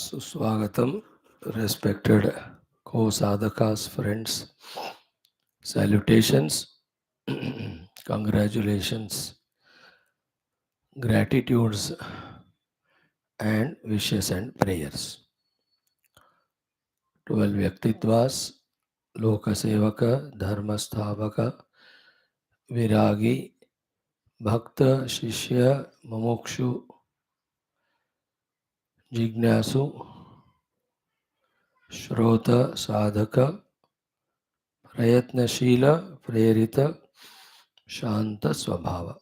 Suswagatam, respected co-sadhakas, friends, salutations, congratulations, gratitudes, and wishes and prayers. 12 Vyaktitvas, Lokasevaka, Dharmasthavaka, Viragi, Bhakta, Shishya, Mumukshu, Jignasu, Shrota, Sadhaka, Prayatnashila, Prerita, Shanta Swabhava.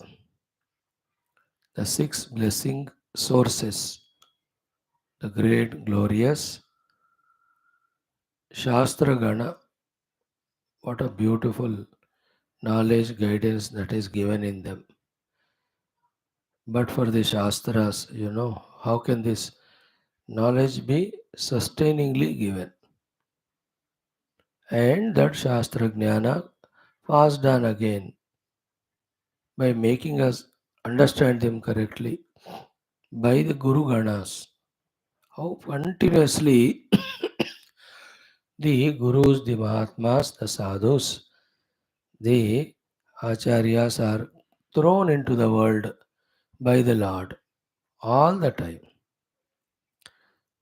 The six blessing sources, the great, glorious Shastra Gana. What a beautiful knowledge, guidance that is given in them. But for the Shastras, how can this knowledge be sustainingly given? And that Shastra Jnana passed on again by making us understand them correctly by the Guru Ganas. How continuously the Gurus, the Mahatmas, the Sadhus, the Acharyas are thrown into the world by the Lord all the time.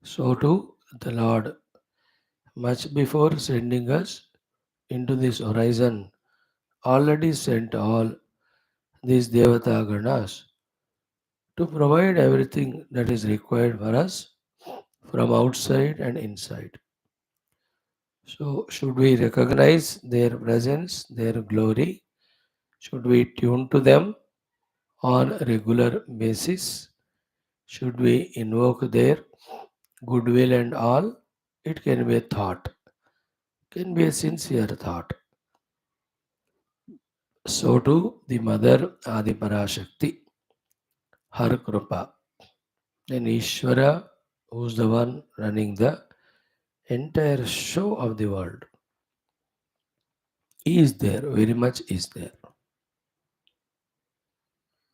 So too, the Lord, much before sending us into this horizon, already sent all these Devata Ganas to provide everything that is required for us from outside and inside. So, should we recognize their presence, their glory? Should we tune to them on a regular basis? Should we invoke their goodwill and all? It can be a thought, can be a sincere thought. So too the mother Adi Parashakti, her Krupa. Then Ishvara, who's the one running the entire show of the world, he is there, very much is there.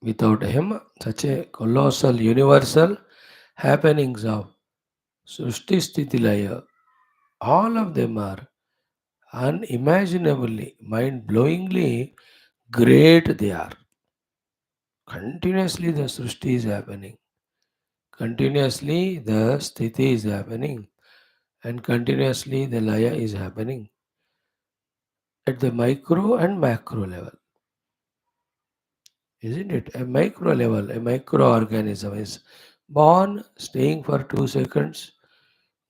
Without him, such a colossal, universal happenings of Srishti Sthiti Laya, all of them are unimaginably, mind-blowingly great they are. Continuously the Srishti is happening. Continuously the Sthiti is happening. And continuously the Laya is happening at the micro and macro level. Isn't it? A micro level, a microorganism is born, staying for 2 seconds,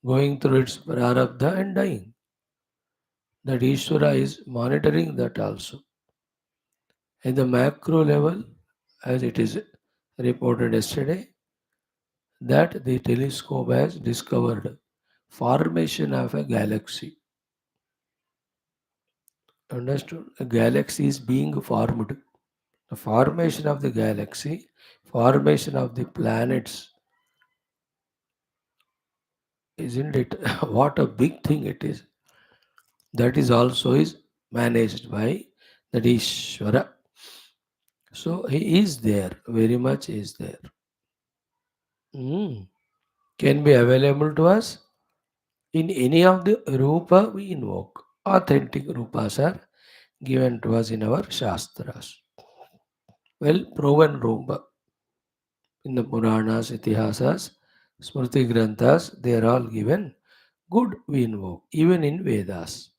going through its prarabdha and dying. That Ishvara is monitoring that also. At the macro level, as it is reported yesterday, that the telescope has discovered formation of a galaxy. Understood? A galaxy is being formed. The formation of the galaxy, formation of the planets, isn't it? What a big thing it is. That is also is managed by that Ishvara. So he is there, very much is there. Mm. Can be available to us in any of the rupa we invoke. Authentic rupas are given to us in our Shastras. Well proven rupa in the Puranas, Itihasas, Smriti Granthas, they are all given. Good we invoke, even in Vedas.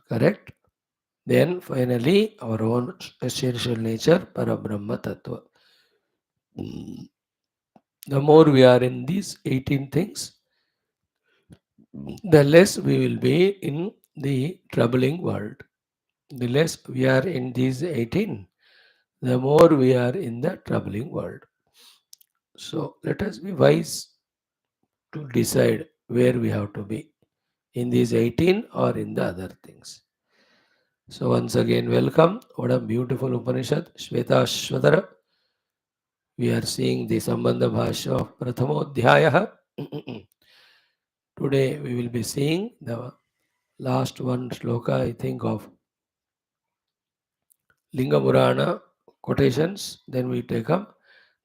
Correct? Then finally, our own essential nature, Parabrahma Tattva. Mm. The more we are in these 18 things, the less we will be in the troubling world. The less we are in these 18, the more we are in the troubling world. So let us be wise to decide where we have to be, in these 18 or in the other things. So once again, welcome. What a beautiful Upanishad, Shwethashwathara. We are seeing the Sambandha Bhashya of Prathamodhyaya. Today we will be seeing the last one shloka, I think, of Linga Purana quotations. Then we take up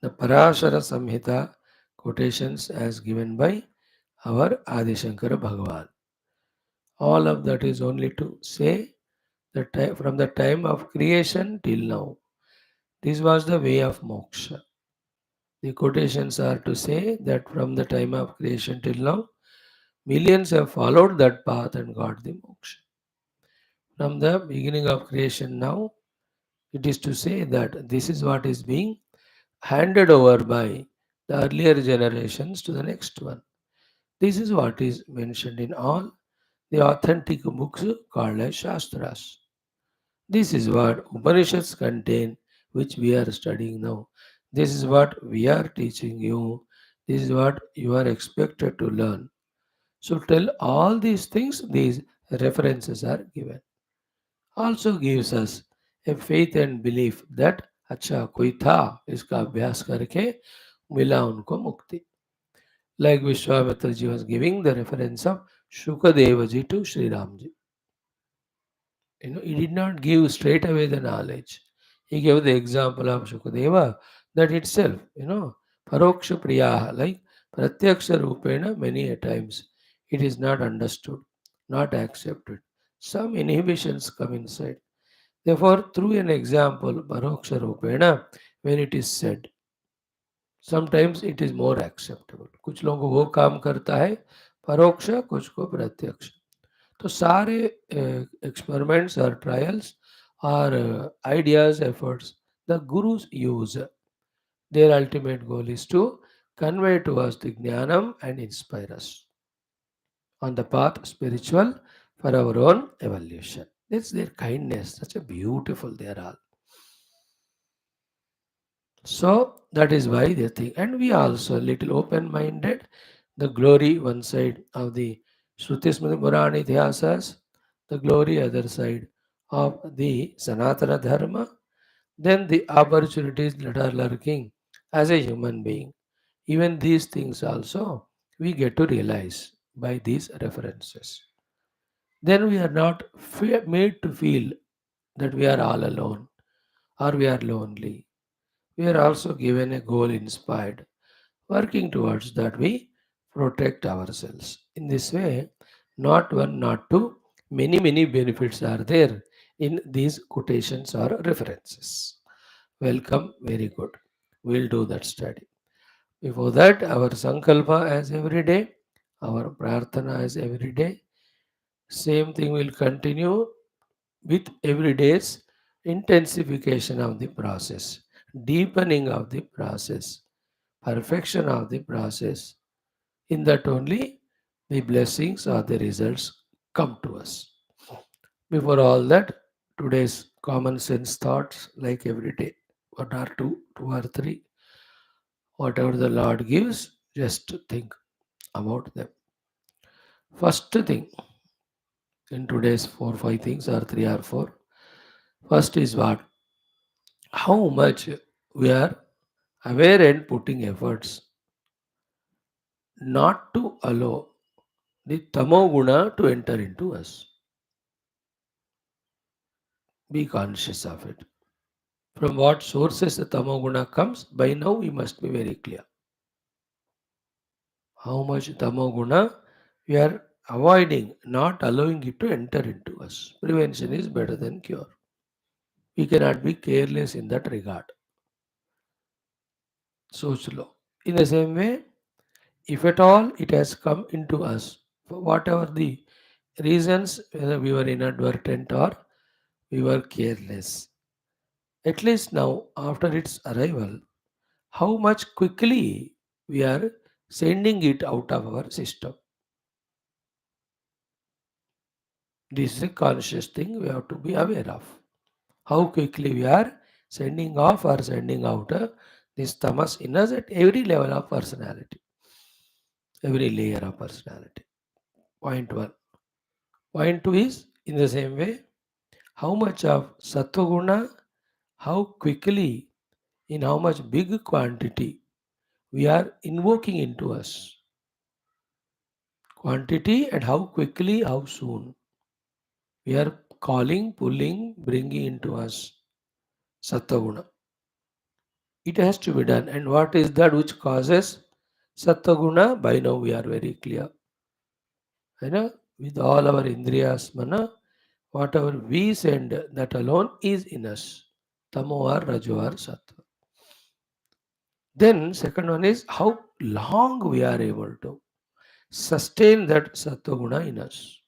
the Parashara Samhita quotations as given by our Adi Shankara Bhagavan. All of that is only to say that from the time of creation till now, this was the way of moksha. The quotations are to say that from the time of creation till now, millions have followed that path and got the moksha. From the beginning of creation now, it is to say that this is what is being handed over by the earlier generations to the next one. This is what is mentioned in all the authentic books called as Shastras. This is what Upanishads contain, which we are studying now. This is what we are teaching you. This is what you are expected to learn. So, tell all these things, these references are given. Also gives us a faith and belief that अच्छा कोई था इसका अभ्यास करके मिला उनको मुक्ति. Like Vishwamitra ji was giving the reference of Shukadeva ji to Sri Ram ji. He did not give straight away the knowledge. He gave the example of Shukadeva, that itself, Paroksha Priyaha, like Pratyaksha Rupena, many a times it is not understood, not accepted. Some inhibitions come inside. Therefore, through an example, Paroksha Rupena, when it is said, sometimes it is more acceptable. कुछ लोगों को वो काम करता है परोक्ष, कुछ को प्रत्यक्ष. तो सारे experiments or trials or ideas, efforts, the gurus use. Their ultimate goal is to convey to us the jnanam and inspire us on the path spiritual for our own evolution. That's their kindness. Such a beautiful they are all. So that is why they think. And we also a little open-minded. The glory one side of the Shruti Smriti Purana Itihasas, the glory other side of the Sanatana Dharma, then the opportunities that are lurking as a human being. Even these things also we get to realize by these references. Then we are not made to feel that we are all alone or we are lonely. We are also given a goal inspired, working towards that we protect ourselves. In this way, not one, not two, many benefits are there in these quotations or references. Welcome, very good. We'll do that study. Before that, our Sankalpa as every day, our Prarthana as every day. Same thing will continue with every day's intensification of the process, deepening of the process, perfection of the process. In that only the blessings or the results come to us. Before all that, today's common sense thoughts, like every day, one or two or three, whatever the Lord gives, just think about them. First thing in today's 4 5 things or three or four. First is what? How much we are aware and putting efforts not to allow the tamoguna to enter into us. Be conscious of it. From what sources the tamoguna comes, by now we must be very clear. How much tamoguna we are avoiding, not allowing it to enter into us. Prevention is better than cure. We cannot be careless in that regard. So slow. In the same way, if at all it has come into us, for whatever the reasons, whether we were inadvertent or we were careless, at least now, after its arrival, how much quickly we are sending it out of our system. This is a conscious thing we have to be aware of. How quickly we are sending off or sending out this tamas in us at every level of personality, every layer of personality. Point one. Point two is in the same way, how much of sattva guna, how quickly, in how much big quantity we are invoking into us. Quantity and how quickly, how soon. We are calling, pulling, bringing into us sattva guna. It has to be done. And what is that which causes Sattva-guna, by now we are very clear. You know, with all our indriyas, mana, whatever we send, that alone is in us. Tamo or Rajo or Sattva. Then second one is how long we are able to sustain that Sattva guna in us.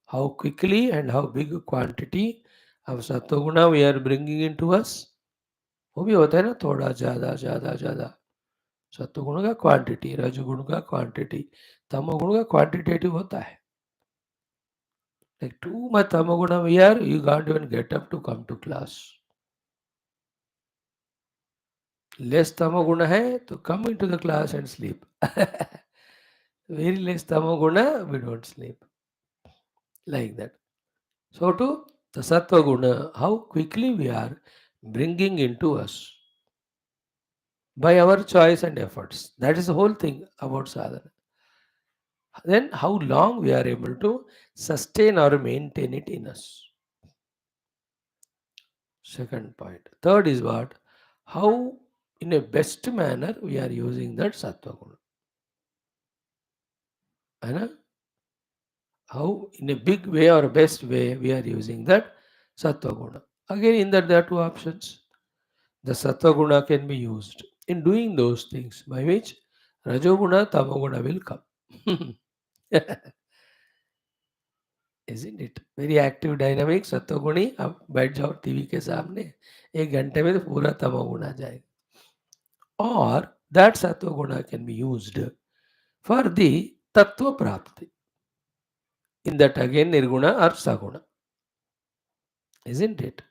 How quickly and how big quantity of Sattva guna we are bringing into us. वो भी होता है ना, थोड़ा ज़्यादा ज़्यादा ज़्यादा. सत्वगुण का क्वांटिटी, रजोगुण का क्वांटिटी, तमोगुण का क्वांटिटेटिव होता है. Like too much tamoguna we are, you can't even get up to come to class. Less tamoguna hai, to come into the class and sleep. Very less tamoguna, we don't sleep. Like that. So to the sattva guna, how quickly we are bringing into us by our choice and efforts. That is the whole thing about sadhana. Then how long we are able to sustain or maintain it in us. Second point. Third is what? How in a best manner we are using that sattva guna. And how in a big way or best way we are using that sattva guna. Again, in that there are two options. The sattva guna can be used in doing those things by which rajoguna, tamoguna will come. Isn't it? Very active, dynamic, सत्वगुणी. अब बैठ जाओ TV के सामने, 1 घंटे में तो पूरा तमोगुण आ जाएगा. Or that sattva can be used for the tattva prapti. In that again nirguna or saguna. Isn't it?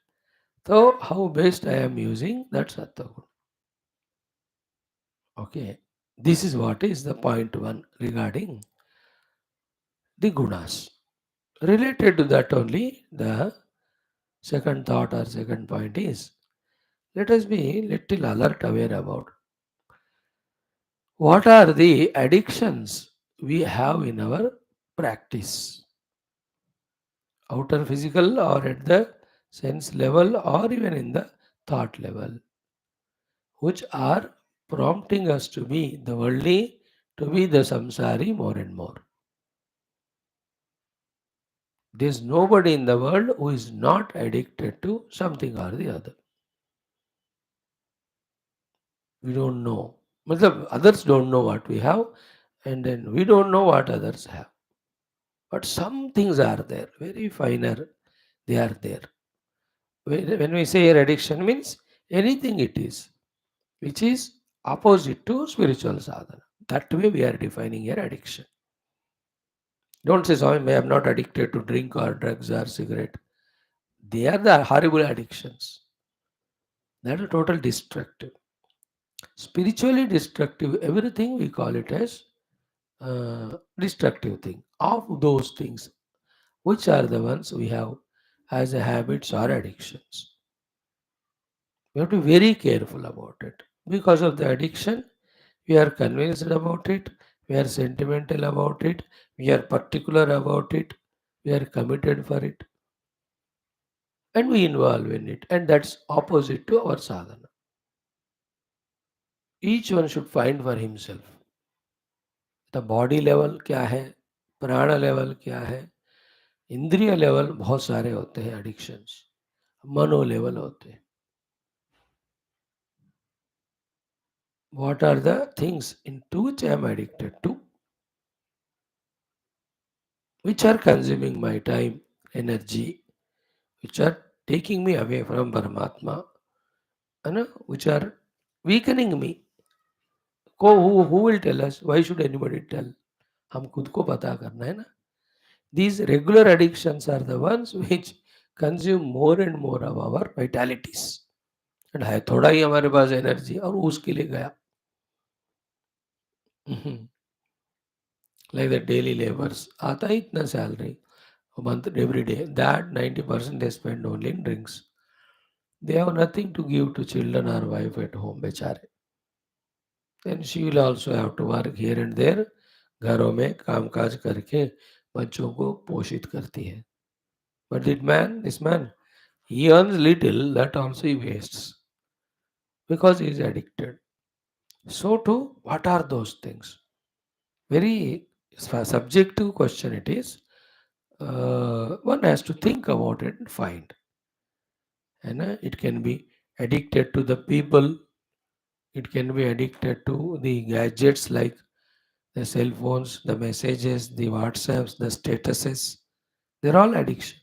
So how best I am using that sattva. Okay. This is what is the point 1 regarding the gunas. Related to that only, the second thought or second point is, let us be little alert aware about what are the addictions we have in our practice, outer physical or at the sense level or even in the thought level, which are prompting us to be the worldly, to be the samsari more and more. There is nobody in the world who is not addicted to something or the other. We don't know. Matlab, others don't know what we have, and then we don't know what others have. But some things are there, very finer, they are there. When we say addiction means anything it is, which is opposite to spiritual sadhana. That way we are defining your addiction. Don't say, Swami, I am not addicted to drink or drugs or cigarette. They are the horrible addictions. That is total destructive. Spiritually destructive, everything we call it as destructive thing. Of those things, which are the ones we have as a habits or addictions. We have to be very careful about it. Because of the addiction, we are convinced about it, we are sentimental about it, we are particular about it, we are committed for it, and we involve in it. And that's opposite to our sadhana. Each one should find for himself. The body level क्या है, प्राण level क्या है, इंद्रिय level बहुत सारे होते हैं एडिक्शंस, मनो लेवल होते हैं. What are the things into which I am addicted to, which are consuming my time, energy, which are taking me away from Paramatma, which are weakening me. Who will tell us? Why should anybody tell? हम खुद को पता करना है ना. These regular addictions are the ones which consume more and more of our vitalities. And है थोड़ा ही हमारे पास एनर्जी और उसके लिए गया. Like the daily laborers, आता है इतना salary a month every day. That 90% they spend only in drinks. They have nothing to give to children or wife at home, बेचारे. Then she will also have to work here and there. घरों में कामकाज करके बच्चों को पोषित करती है. But this man, he earns little, that also he wastes because he is addicted. So too, what are those things? Very subjective question it is. One has to think about it and find. And it can be addicted to the people, it can be addicted to the gadgets like the cell phones, the messages, the WhatsApps, the statuses. They're all addiction.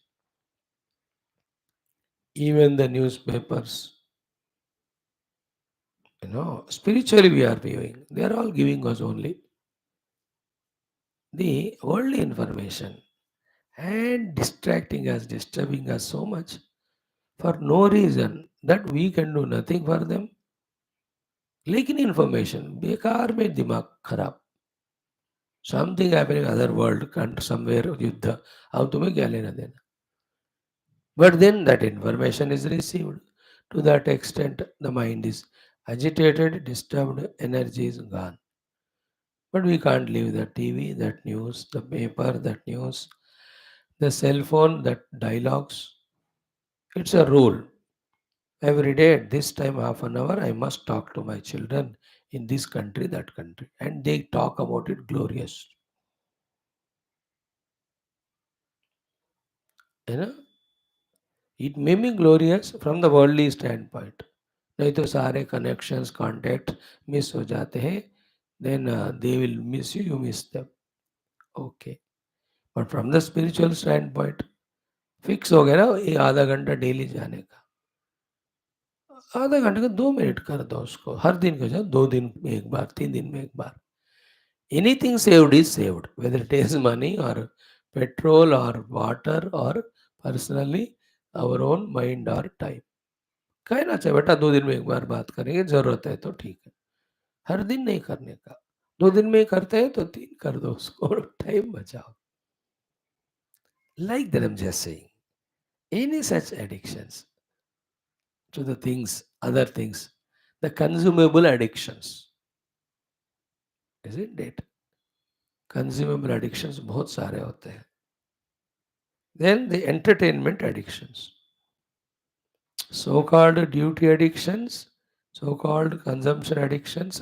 Even the newspapers, spiritually we are viewing. They are all giving us only the worldly information and distracting us, disturbing us so much for no reason that we can do nothing for them. लेकिन information बेकार में दिमाग खराब. Something happening in other world country somewhere युद्ध, अब तुम्हें क्या लेना देना. But then that information is received. To that extent, the mind is agitated, disturbed, energy is gone. But we can't leave the TV, that news, the paper, that news, the cell phone, that dialogues. It's a rule. Every day at this time, half an hour, I must talk to my children in this country, that country. And they talk about it glorious. You know, it may be glorious from the worldly standpoint. नहीं तो सारे connections, contacts miss हो जाते हैं. Then they will miss you, you miss them. Okay. But from the spiritual standpoint, fix हो गया ना ये आधा घंटा डेली जाने का. आधा घंटे का 2 मिनट कर दो उसको. हर दिन का जाओ, 2 दिन में एक बार, 3 दिन में एक बार. Anything saved is saved, whether it is money or petrol or water or personally our own mind or time. कहना चाहिए बेटा 2 दिन में एक बार बात करेंगे, जरूरत है तो ठीक है. हर दिन नहीं करने का. 2 दिन में करते हैं तो 3 कर दो उसको. टाइम बचाओ. Like that I'm just saying. Any such addictions to the things, other things, the consumable addictions, isn't it? Consumable addictions बहुत सारे होते हैं. Then the entertainment addictions. So-called duty addictions, so-called consumption addictions,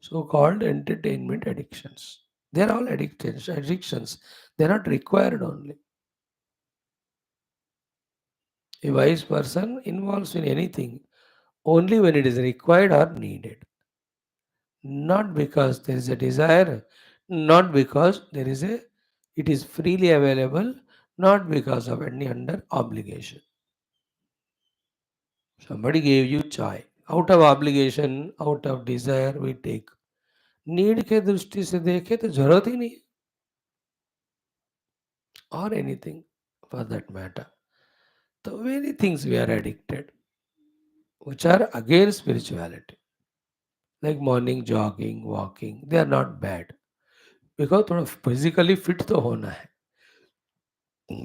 so-called entertainment addictions. They're all addictions. They're not required only. A wise person involves in anything only when it is required or needed. Not because there is a desire, not because it is freely available, not because of any under obligation. Somebody gave you chai. Out of obligation, out of desire, we take. Need के दृष्टि से देखे तो जरूरत ही नहीं. Or anything for that matter. So many things we are addicted, which are against spirituality. Like morning jogging, walking, they are not bad. Because थोड़ा physically fit तो होना है.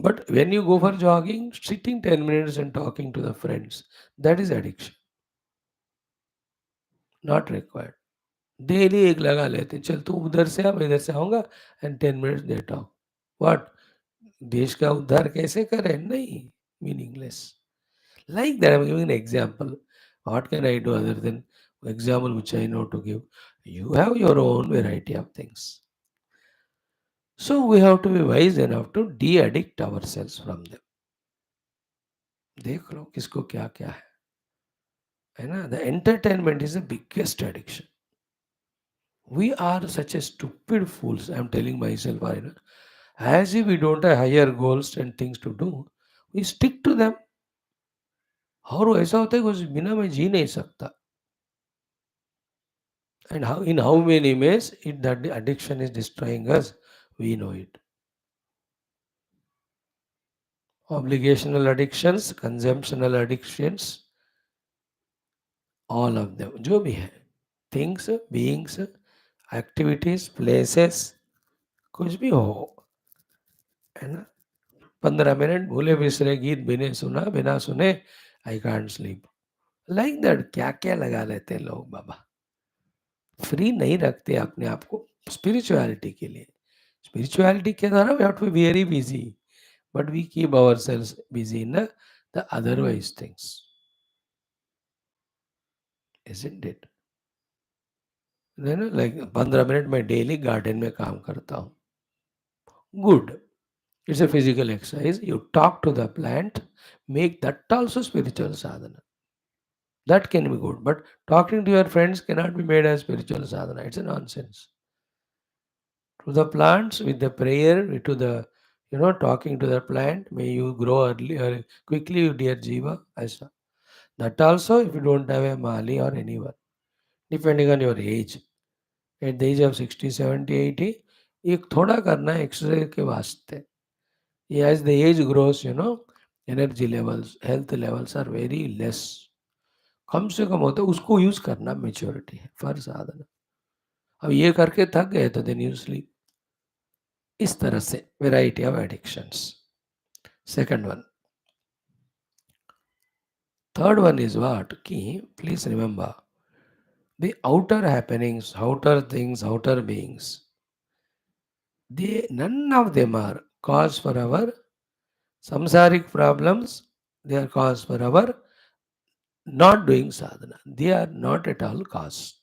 But when you go for jogging, sitting 10 minutes and talking to the friends, that is addiction. Not required. Daily एक लगा लेते चल तू उधर से आ मैं इधर से आऊंगा and 10 minutes they talk. What? देश का उद्धार कैसे करें? नहीं. Meaningless. Like that, I'm giving an example. What can I do other than example which I know to give? You have your own variety of things. So we have to be wise enough to de-addict ourselves from them. देख लो किसको क्या क्या है ना. The entertainment is the biggest addiction. We are such a stupid fools. I'm telling myself, as if we don't have higher goals and things to do, we stick to them. और वो ऐसा होता है कि उस बिना मैं जी नहीं सकता. And how in how many ways that the addiction is destroying us, we know it. Obligational addictions, consumptional addictions, all of them, जो भी है, things, beings, activities, places, कुछ भी हो, है ना. 15 मिनट भूले बिसरे गीत बिना सुने I can't sleep. Like that क्या क्या लगा लेते हैं लोग बाबा. फ्री नहीं रखते अपने आप को स्पिरिचुअलिटी के लिए. स्पिरिचुअलिटी के द्वारा we have to be very busy. But we keep ourselves busy in the otherwise things, isn't it? Like 15 minute मैं डेली गार्डन में काम करता हूँ. Good. It's a physical exercise. You talk to the plant, make that also spiritual sadhana. That can be good. But talking to your friends cannot be made as spiritual sadhana. It's a nonsense. To the plants with the prayer, to the talking to the plant, may you grow early or quickly, you dear Jiva. Aisa. That also if you don't have a Mali or anyone, depending on your age. At the age of 60, 70, 80, एक थोड़ा करना है exercise के वास्ते. As the age grows, energy levels, health levels are very less. कम से कम होता है उसको यूज करना मेच्योरिटी है फॉर साधना. अब ये करके थक गए तो देन यू स्लीप. इस तरह से variety of addictions. Second one. Third one is what कि please remember the outer happenings, outer things, outer beings, they none of them are cause for our samsaric problems. They are cause for our not doing sadhana. They are not at all cause.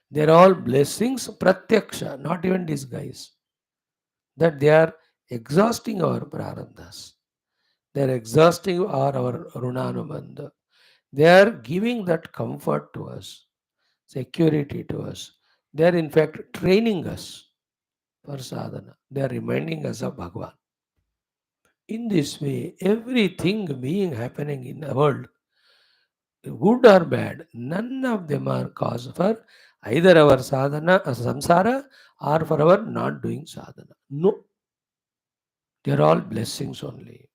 They are all blessings, pratyaksha, not even disguise. That they are exhausting our prarabdhas. They are exhausting our runanubandha. They are giving that comfort to us, security to us. They are in fact training us for sadhana. They are reminding us of Bhagavan. In this way, everything being happening in the world, good or bad, none of them are cause for either our sadhana, samsara, or for our not doing sadhana. No, they are all blessings only.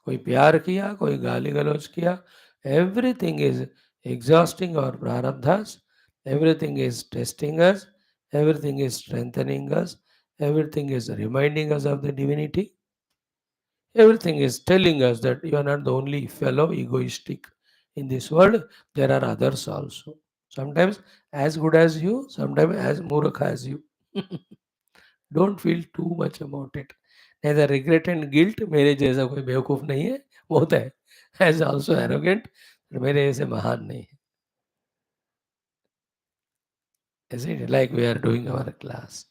कोई प्यार किया, कोई गाली गलौज किया, everything is exhausting our prarabdhas, everything is testing us, everything is strengthening us, everything is reminding us of the divinity. Everything is telling us that you are not the only fellow egoistic in this world. There are others also. Sometimes as good as you, sometimes as murukh as you. Don't feel too much about it. Neither regret and guilt. मेरे जैसा कोई बेवकूफ नहीं है. बहुत है. As also arrogant. मेरे जैसे महान नहीं है. Isn't it? Like we are doing our class.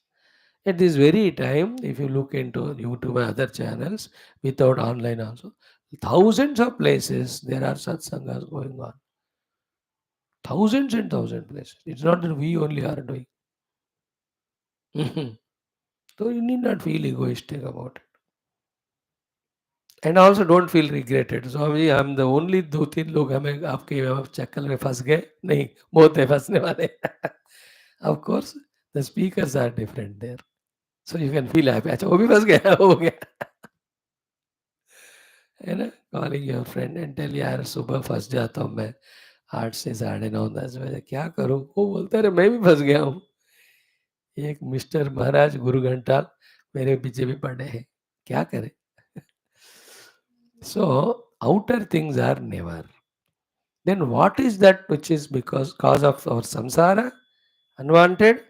At this very time, if you look into YouTube and other channels, without online also, thousands of places there are satsangas going on. Thousands and thousands places. It's not that we only are doing. Mhm. So you need not feel egoistic about it. And also don't feel regretted. So अभी हम the only 2-3 लोग हमें आपके चक्कर में फंस गए नहीं, बहुत है फंसने वाले. Of course, the speakers are different there. So you can feel happy. अच्छा वो भी फंस गया हो गया. है ना, calling your friend and tell यार सुबह फंस जाता हूँ मैं 8 से 9:30 बजे, क्या करूँ? वो बोलता है मैं भी फंस गया हूँ. एक मिस्टर महाराज गुरु घंटाल मेरे पीछे भी पड़े हैं, क्या करें? So outer things are never. Then what is that which is because cause of our samsara, unwanted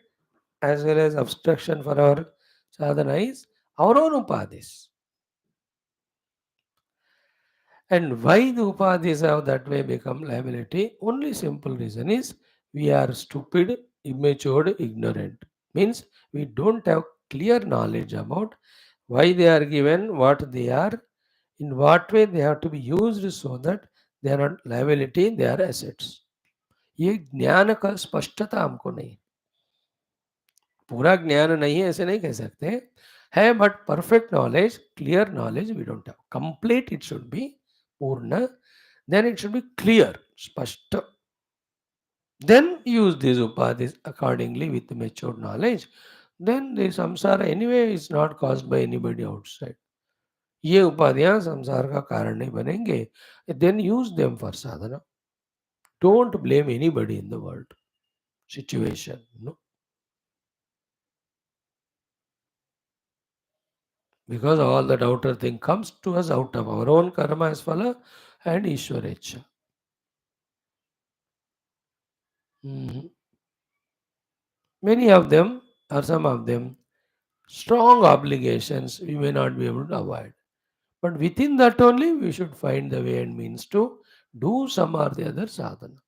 as well as obstruction for our sadhana is our own upadhis. And why the upadhis have that way become liability? Only simple reason is we are stupid, immature, ignorant. Means we don't have clear knowledge about why they are given, what they are, in what way they have to be used so that they are not liability, they are assets. ये ज्ञान का स्पष्टता हमको नहीं. पूरा ज्ञान नहीं है ऐसे नहीं कह सकते है, but perfect knowledge, clear knowledge we don't have. Complete it should be, पूर्ण. Then it should be clear, spashta. Then use these upadhis accordingly with mature knowledge. Then the samsara anyway is not caused by anybody outside. ये उपाधियां संसार का कारण नहीं बनेंगे. Then use them for sadhana. Don't blame anybody in the world situation. No, because all that outer thing comes to us out of our own karma as phala and Ishwarecha. Mhm. Many of them or some of them strong obligations we may not be able to avoid. But within that only we should find the way and means to do some or the other sadhana.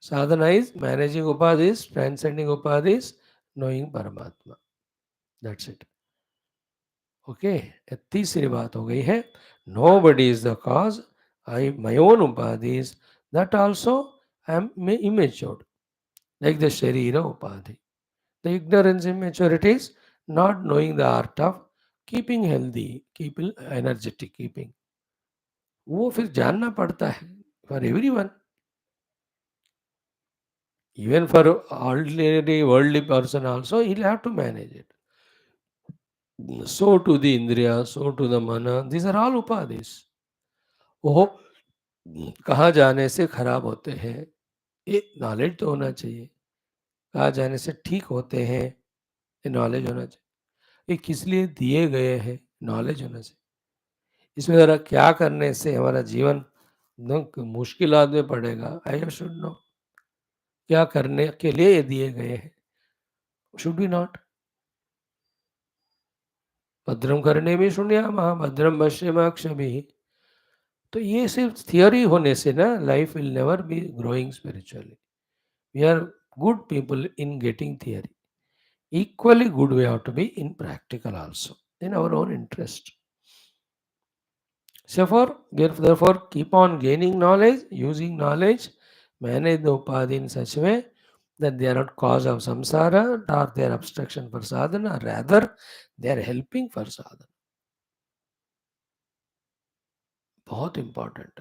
Sadhana is managing upadhis, transcending upadhis, knowing Paramatma. That's it. Okay, तीसरी बात हो गई है, nobody is the cause, I my own उपाधिज, that also I am immatured, like the शरीर upadhi. The ignorance immaturities, not knowing the art of keeping healthy, keeping energetic, keeping, वो फिर जानना पड़ता है for everyone, even for ordinary worldly person also he'll have to manage it. So to the indriya, so to the mana, these are all upadhis. वो कहाँ जाने से खराब होते हैं, ये नॉलेज तो होना चाहिए. कहाँ जाने से ठीक होते हैं, ये नॉलेज होना चाहिए. ये किस लिए दिए गए हैं, नॉलेज होना चाहिए. इसमें ज़रा क्या करने से हमारा जीवन मुश्किलात में पड़ेगा, आई शुड नो. क्या करने के लिए ये दिए गए हैं, शुड बी नॉट. भद्रम करने भी शून्यामः भद्रम पश्येमाक्षभिः. तो ये सिर्फ थियोरी होने से ना life will never be growing spiritually. We are good people in getting theory. Equally good we have to be in practical also, in our own interest. Therefore, keep on gaining knowledge, using knowledge, manage the upadhi in such a way that they are not cause of samsara or they are obstruction for sadhana, rather they are helping for sadhana. बहुत important.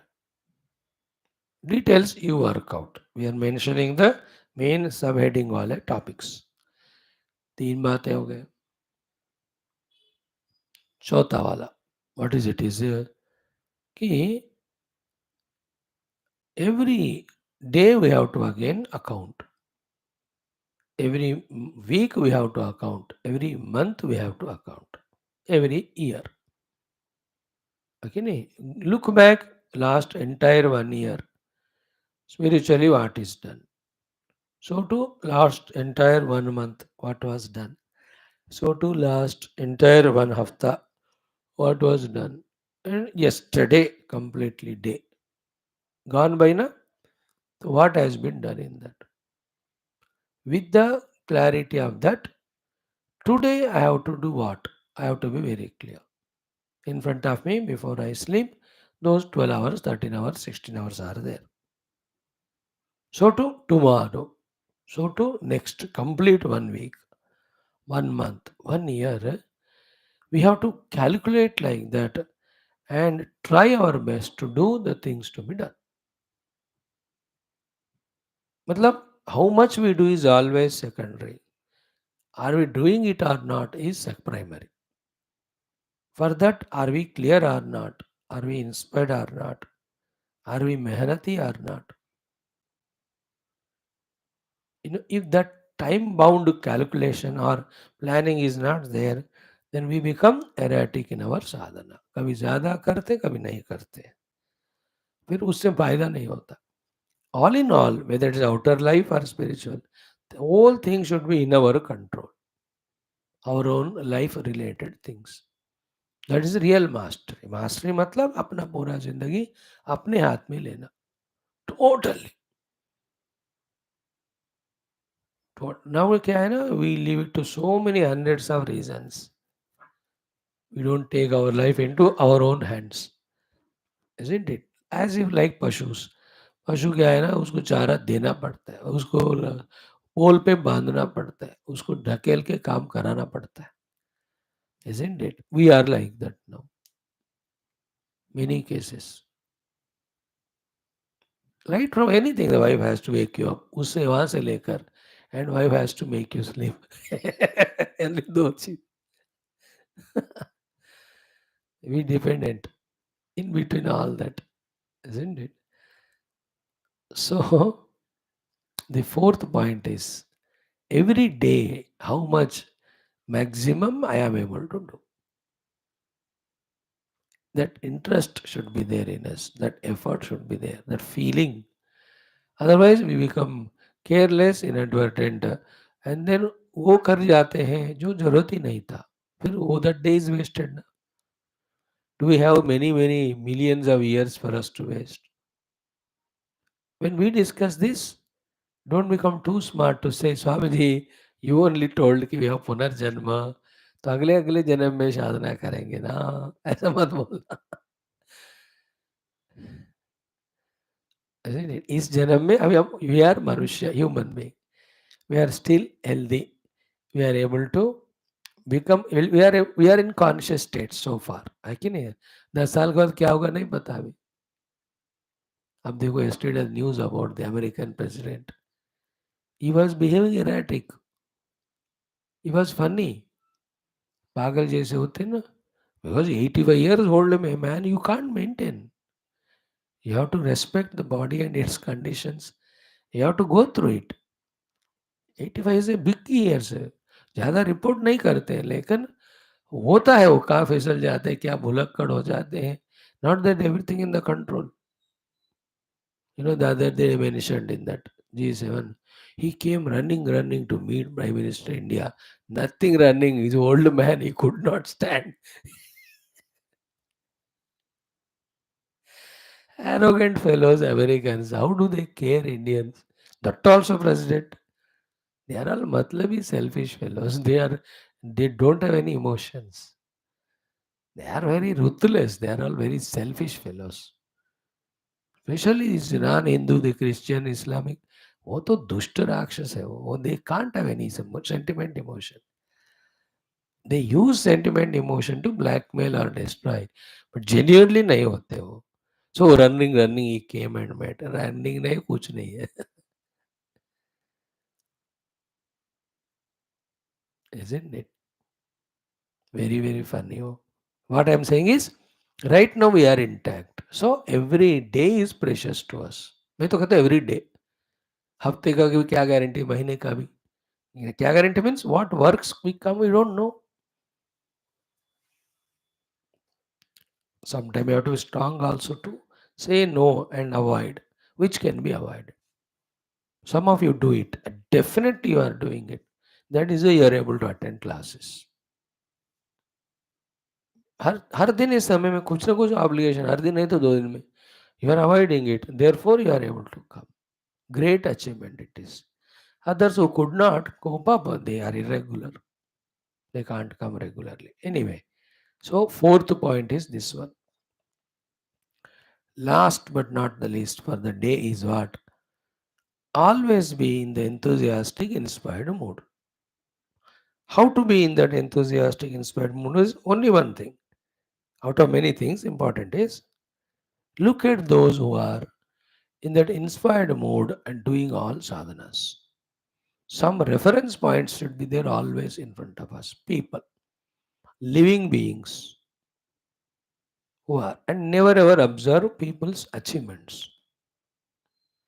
Details you work out. We are mentioning the main subheading वाले topics. तीन बातें हो गए. चौथा वाला, what is it is कि every day we have to again account, every week we have to account, every month we have to account, every year. Okay, nahi? Look back last entire 1 year, spiritually what is done. So to last entire 1 month, what was done. So to last entire 1 hafta, what was done. And yesterday, completely day gone by na. So what has been done in that? With the clarity of that, today I have to do what? I have to be very clear. In front of me, before I sleep, those 12 hours, 13 hours, 16 hours are there. So to tomorrow, so to next complete 1 week, 1 month, 1 year, we have to calculate like that and try our best to do the things to be done. Matlab, how much we do is always secondary. Are we doing it or not is primary. For that, are we clear or not? Are we inspired or not? Are we mehnati or not? If that time bound calculation or planning is not there, then we become erratic in our sadhana. कभी ज़्यादा करते कभी नहीं करते, फिर उससे फायदा नहीं होता. All in all, whether it is outer life or spiritual, the whole thing should be in our control. Our own life related things. That is real mastery. Mastery मतलब अपना पूरा जिंदगी अपने हाथ में लेना. Totally. Now क्या है ना, we leave it to so many hundreds of reasons. We don't take our life into our own hands, isn't it? As if like पशुस, पशु क्या है ना, उसको चारा देना पड़ता है, उसको पोल पे बांधना पड़ता है, उसको ढकेल के काम कराना पड़ता है, isn't it? We are like that now. Many cases. Right from anything, the wife has to wake you up. उससे वहां से लेकर, and wife has to make you sleep. And दो चीज. We dependent in between all that, isn't it? So the fourth point is every day how much maximum I am able to do. That interest should be there in us, that effort should be there, that feeling. Otherwise we become careless, inadvertent, and then वो कर जाते हैं जो जरूरत ही नहीं था, फिर वो that day is wasted. Do we have many millions of years for us to waste? When we discuss this, Don't become too smart to say, Swamiji, you only told कि we have पुनर्जन्म, तो अगले अगले जन्म में साधना करेंगे ना, ऐसा मत बोलना। Isn't it? इस जन्म में अभी हम we are मनुष्य, human being, we are still healthy, we are able to become, we are in conscious state so far, है कि नहीं? 10 साल के बाद क्या होगा नहीं पता अभी। अब देखो yesterday news about the American president, he was behaving erratic, he was funny, पागल जैसे होते ना, because 85 years old man, you can't maintain. You have to respect the body and its conditions. You have to go through it. 85 से big years है, ज़्यादा report नहीं करते हैं, लेकिन होता है वो कहाँ फिसल जाते हैं, क्या भुलक्कड़ हो जाते हैं. Not that everything in the control. The other day I mentioned in that G7, he came running to meet Prime Minister India. Nothing running. He's an old man. He could not stand. Arrogant fellows, Americans. How do they care Indians? That also president. They are all matlabi selfish fellows. They don't have any emotions. They are very ruthless. They are all very selfish fellows. Especially this Iran, Hindu, the Christian, Islamic. वो तो दुष्ट राक्षस है वो. They can't have any sentiment emotion. They use sentiment emotion to blackmail or destroy. But genuinely नहीं होते वो. So running he came and met. Running नहीं कुछ नहीं है. Isn't it? Very funny. Oh. What I am saying is, right now we are intact. So every day is precious to us. मैं तो कहता हूँ every day. हफ्ते का भी क्या गारंटी, महीने का भी क्या guarantee, means what works we come we don't know. Sometimes you have to be strong also to say no and avoid, which can be avoided. Some of you do it. Definitely you are doing it. That is why you are able to attend classes. हर दिन इस समय में कुछ ना कुछ obligation, हर दिन नहीं तो 2 दिन में. You are avoiding it. Therefore, you are able to come. Great achievement it is. Others who could not cope up, they are irregular. They can't come regularly. Anyway, so fourth point is this one. Last but not the least for the day is what? Always be in the enthusiastic, inspired mood. How to be in that enthusiastic, inspired mood is only one thing. Out of many things, important is look at those who are in that inspired mood and doing all sadhanas. Some reference points should be there always in front of us. People, living beings who are, and never ever observe people's achievements.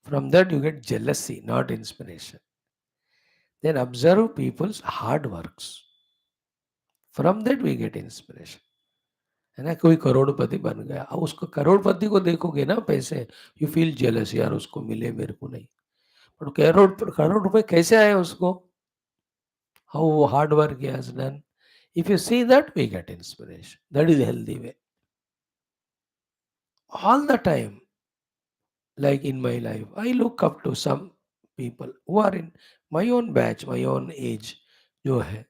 From that you get jealousy, not inspiration. Then observe people's hard works. From that we get inspiration. है ना, कोई करोड़पति बन गया, अब उसको करोड़पति को देखोगे ना पैसे, यू फील जेलस, यार उसको मिले मेरे को नहीं. पर करोड़ रुपए कैसे आए उसको, how hard work he has done. If you see that, we get inspiration. That is a healthy way. All the time, like in my life, I look up to some people who are in my own batch, my own age, जो है,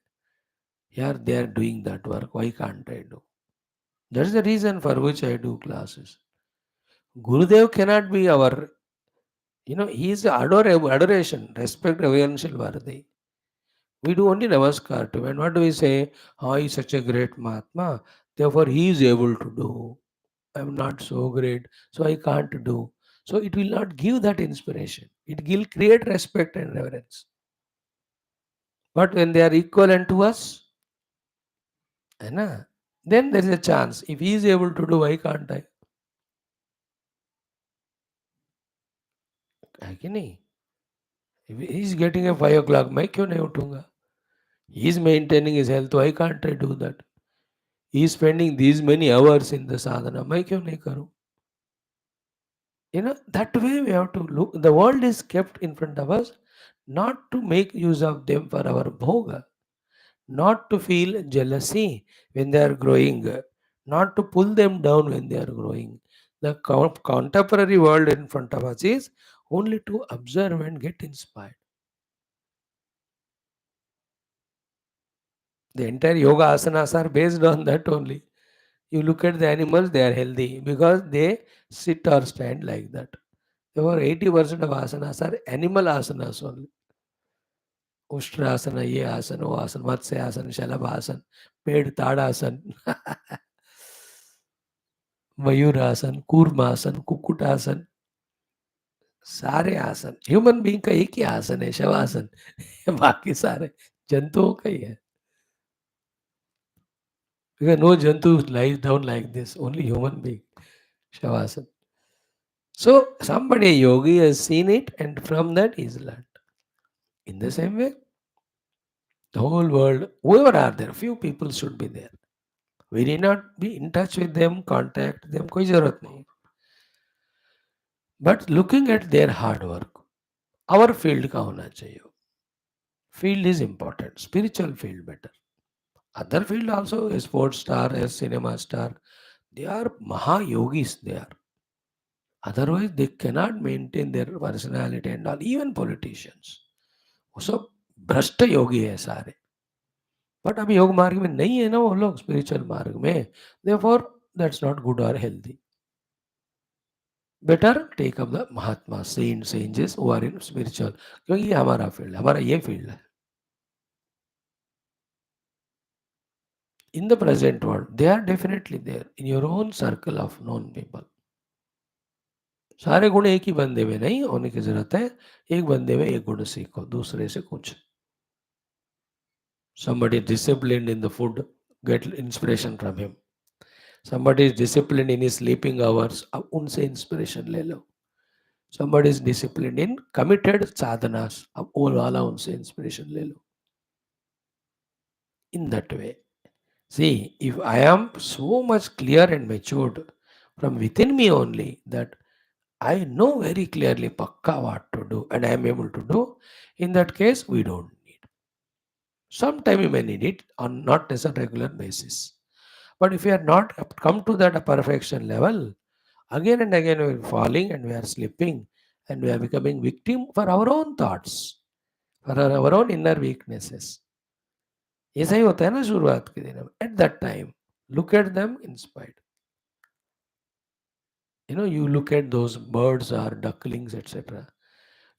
यार they are doing that work, why can't I do? That is the reason for which I do classes. Gurudev cannot be our, he is adoration, respect, reverential worthy. We do only namaskar to him. And what do we say? Oh, he is such a great Mahatma, therefore he is able to do. I am not so great, so I can't do. So it will not give that inspiration. It will create respect and reverence. But when they are equivalent to us, है ना, then there is a chance. If he is able to do, why can't I? है कि नहीं? If he is getting a 5 o'clock, मैं क्यों नहीं उठूंगा? He is maintaining his health, why can't I do that? He is spending these many hours in the sadhana, मैं क्यों नहीं करूं? That way we have to look. The world is kept in front of us, not to make use of them for our bhoga, not to feel jealousy when they are growing, not to pull them down when they are growing. The contemporary world in front of us is only to observe and get inspired. The entire yoga asanas are based on that only. You look at the animals, they are healthy because they sit or stand like that. Over 80% of asanas are animal asanas only. Ushtrasana, ye asana, o asana, matsya asana, shalabhasana, पेड़ ताड़ासन मयूरासन कूर्मासन कुक्कुटासन सारे आसन human being का एक ही आसन है शवासन बाकी सारे जंतुओं का ही है because no jantu lies down like this only human being shavasana. So somebody, a yogi, has seen it and from that he's learned. In the same way, the whole world, whoever are there, few people should be there. We need not be in touch with them, contact them, कोई जरूरत नहीं. But looking at their hard work, our field का होना चाहिए. Field is important. Spiritual field better. Other field also, a sports star, a cinema star, they are Maha yogis. They are. Otherwise, they cannot maintain their personality and all. Even politicians. वो सब भ्रष्ट योगी है सारे. But अभी योग मार्ग में नहीं है ना वो लोग स्पिरिचुअल मार्ग में. Therefore, that's not good or healthy. Better take up the Mahatma saints angels who are in spiritual क्योंकि ये हमारा फील्ड है हमारा ये फील्ड है. In the present world, they are definitely there in your own circle of known people. सारे गुण एक ही बंदे में नहीं होने की जरूरत है. एक बंदे में एक गुण सीखो दूसरे से कुछ. Somebody is disciplined in the food, get inspiration from him. Somebody is disciplined in his sleeping hours, अब उनसे inspiration ले लो. Somebody is disciplined in committed sadhanas, अब वो वाला उनसे inspiration ले लो. In that way. See, if I am so much clear and matured from within me only that I know very clearly pakka what to do and I am able to do, in that case we don't need. Sometime we may need it on not as a regular basis. But if we are not come to that perfection level, again and again we are falling and we are slipping and we are becoming victim for our own thoughts, for our own inner weaknesses. ऐसा ही होता है ना शुरुआत के दिन में. At that time, look at them inspired. You look at those birds or ducklings, etc.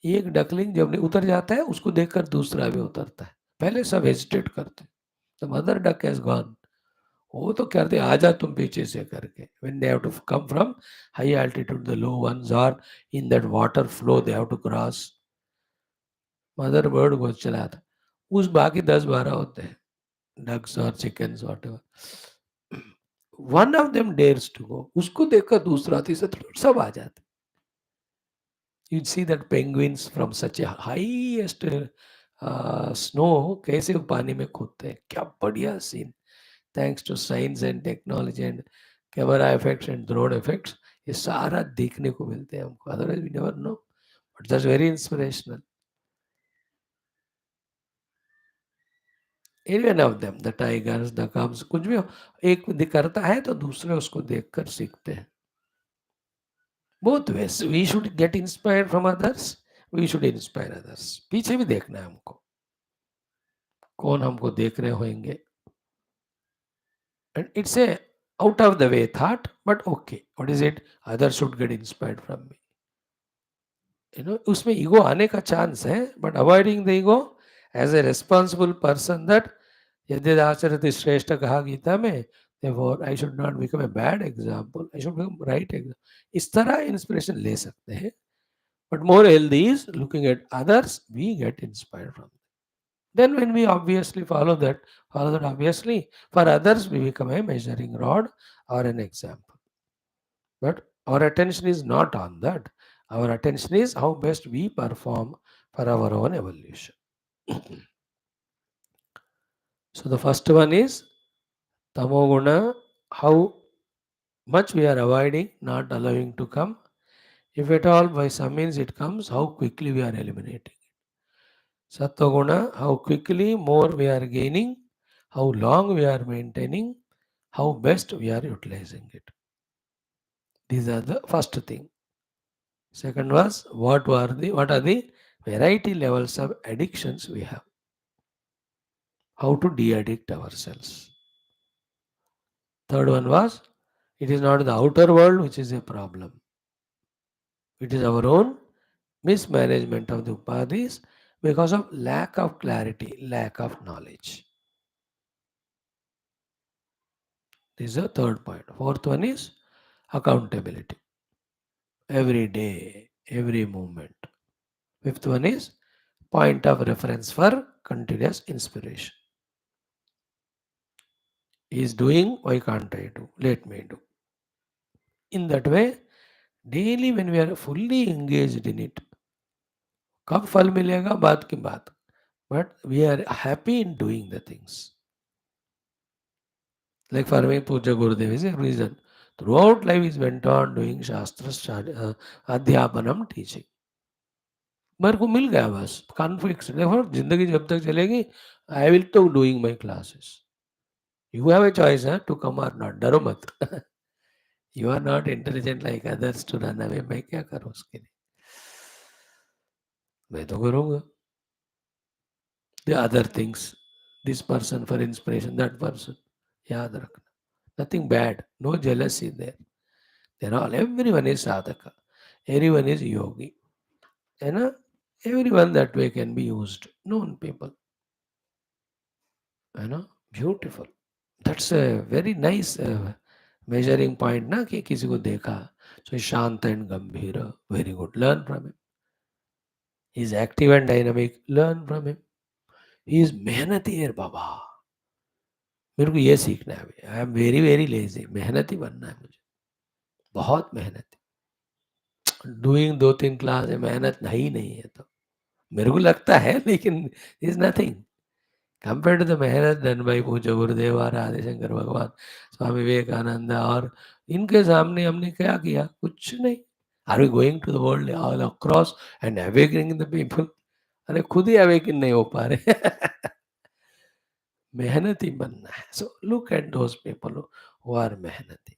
एक duckling जब उतर जाता है उसको देखकर दूसरा भी उतरता है. पहले सब हेजिटेट करते हैं. The mother duck has gone. वो तो कहते आ जा तुम पीछे से करके. When they have to come from high altitude the low ones are in that water flow they have to cross. Mother bird को चला था. उस बाकी 10-12 होते हैं डक्स और chickens whatever. One of them dares to go. उसको देखकर दूसरा तीसरा सब आ जाते. You'd see that penguins from such a highest snow कैसे वो पानी में कूदते हैं. क्या बढ़िया scene. Thanks to science and technology and camera effects and drone effects ये सारा देखने को मिलते हैं हमको. Otherwise we never know. But that's very inspirational. Any of them the tigers the cubs कुछ भी हो, एक करता है तो दूसरे उसको देखकर सीखते हैं. Both ways we should get inspired from others. We should inspire others. पीछे भी देखना है हमको कौन हमको देख रहे होंगे. And it's a out of the way thought, but okay, what is it? Others should get inspired from me. उसमें ईगो आने का चांस है, but avoiding the ego as a responsible person that यदि आचरति श्रेष्ठ कहा गीता में, therefore I should not become a bad example, I should become right example. इस तरह इंस्पिरेशन ले सकते हैं. But more healthy is looking at others, we get inspired from them. Then when we obviously follow that obviously, for others we become a measuring rod or an example. But our attention is not on that. Our attention is how best we perform for our own evolution. So the first one is tamoguna, how much we are avoiding, not allowing to come. If at all by some means it comes, how quickly we are eliminating. Sattva-guna, how quickly more we are gaining, how long we are maintaining, how best we are utilizing it. These are the first thing. Second was what are the variety levels of addictions we have. How to de-addict ourselves. Third one was it is not the outer world which is a problem. It is our own mismanagement of the upadhis because of lack of clarity, lack of knowledge. This is the third point. Fourth one is accountability. Every day, every moment. Fifth one is point of reference for continuous inspiration. He is doing, why can't I do? Let me do. In that way, daily when we are fully engaged in it, कब फल मिलेगा बात की बात, but we are happy in doing the things. Like for me, Puja Gurudev is a reason. Throughout life, he went on doing Shastras, Adhyapanam, teaching. मेरे को मिल गया बस कॉन्फ्लिक्ट देखो जिंदगी जब तक चलेगी I will to doing my classes you have a choice है टू कम और नॉट डरो मत you are not intelligent like others to run away मैं क्या करूँ उसके लिए मैं तो करूँगा the other things this person for inspiration that person याद रखना nothing bad no jealousy there there all everyone is sadhak everyone is yogi है ना everyone that way can be used known people है ना beautiful that's a very nice measuring point ना कि किसी को देखा so he's शांत and गंभीर very good learn from him he is active and dynamic learn from him he is मेहनती है बाबा मेरे को ये सीखना है अभी I am very very lazy मेहनती बनना है मुझे बहुत मेहनती डूइंग 2-3 क्लास है मेहनत नहीं है तो मेरे को लगता है लेकिन is nothing compared to the mehnat done by पूज्य गुरुदेव और आदिशंकर भगवान स्वामी विवेकानंद और इनके सामने हमने क्या किया कुछ नहीं are we going to the world all across and awakening the people अरे खुद ही अवेकन नहीं हो पा रहे मेहनती बनना है so look at those people who are मेहनती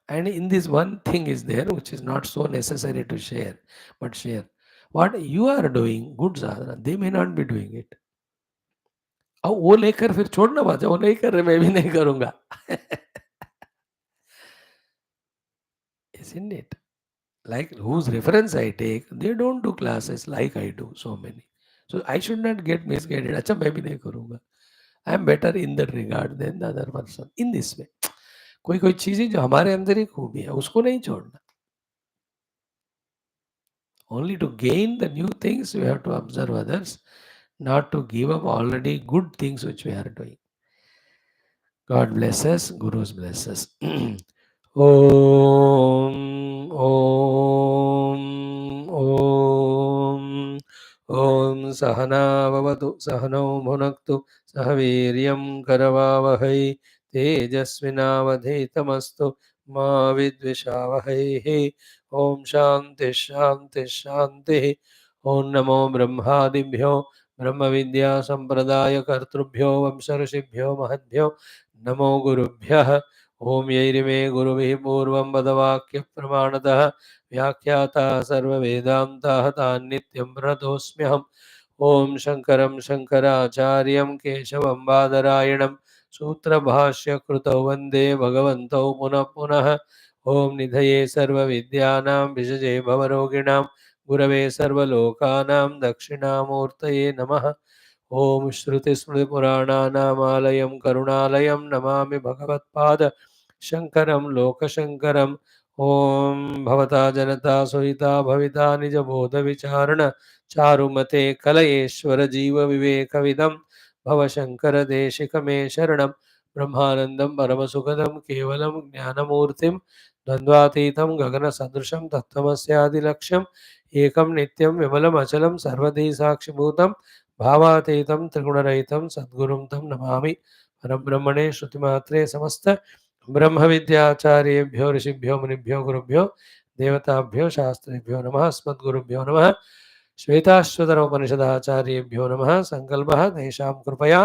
and in this one thing is there which is not so necessary to share but share what you are doing good sadhana they may not be doing it अब वो लेकर फिर छोड़ना मत वो नहीं कर रहे मैं भी नहीं करूंगा isn't it like whose reference I take they don't do classes like I do so many so I should not get misguided अच्छा मैं भी नहीं करूंगा I am better in that regard than the other person in this way कोई कोई चीजें जो हमारे अंदर ही खूबी है उसको नहीं छोड़ना only to gain the new things we have to observe others not to give up already good things which we are doing God bless us Gurus bless us ॐ ॐ ॐ ॐ सहना भवतु सहनौ भुनक्तु सह वीर्यं करवावहै तेजस्विनावधीतमस्तु मा विद्विषावहैः ॐ शान्तिः शान्तिः शान्तिः ॐ नमो ब्रह्मादिभ्यो ब्रह्मविद्यासम्प्रदायकर्तृभ्यो वंशऋषिभ्यो महद्भ्यो नमो गुरुभ्यः ओम यैरिमे गुरुभिः पूर्वं वदवाक्यप्रमाणतः व्याख्याता सर्ववेदान्ताः तान् नित्यं प्रणतोऽस्म्यहम् ओम शङ्करं शङ्कराचार्यं केशवं बादरायणं सूत्रभाष्यकृतौ वन्दे भगवन्तौ पुनः पुनः ओम निधये सर्वविद्यानां विषजे भवरोगिणां गुरवे सर्वलोकानां दक्षिणामूर्तये नमः ओम श्रुतिस्मृतिपुराणानामालयं करुणालयं नमामि भगवत्पाद शङ्करं लोकशङ्करम् ॐ भवता जनता सुहिता भविता निजबोधविचारण चारुमते कलयेश्वर जीवविवेकविदं भवशङ्करदेशिकमे शरणं ब्रह्मानन्दं परमसुखदं केवलं ज्ञानमूर्तिं द्वन्द्वातीतं गगनसदृशं तत्त्वमस्यादिलक्ष्यम् एकं नित्यं विमलमचलं सर्वधी साक्षिभूतं भावातीतं त्रिगुणरहितं सद्गुरुं तं नमामि परब्रह्मणे श्रुतिमात्रे समस्त ब्रह्म विद्याचार्येभ्यो ऋषिभ्यो मुनिभ्यो गुरुभ्यो देवताभ्यो शास्त्रेभ्यो नमः अस्मद्गुरुभ्यो नमः श्वेताश्वतर उपनिषदाचार्येभ्यो नमः संकल्पः तेषां कृपया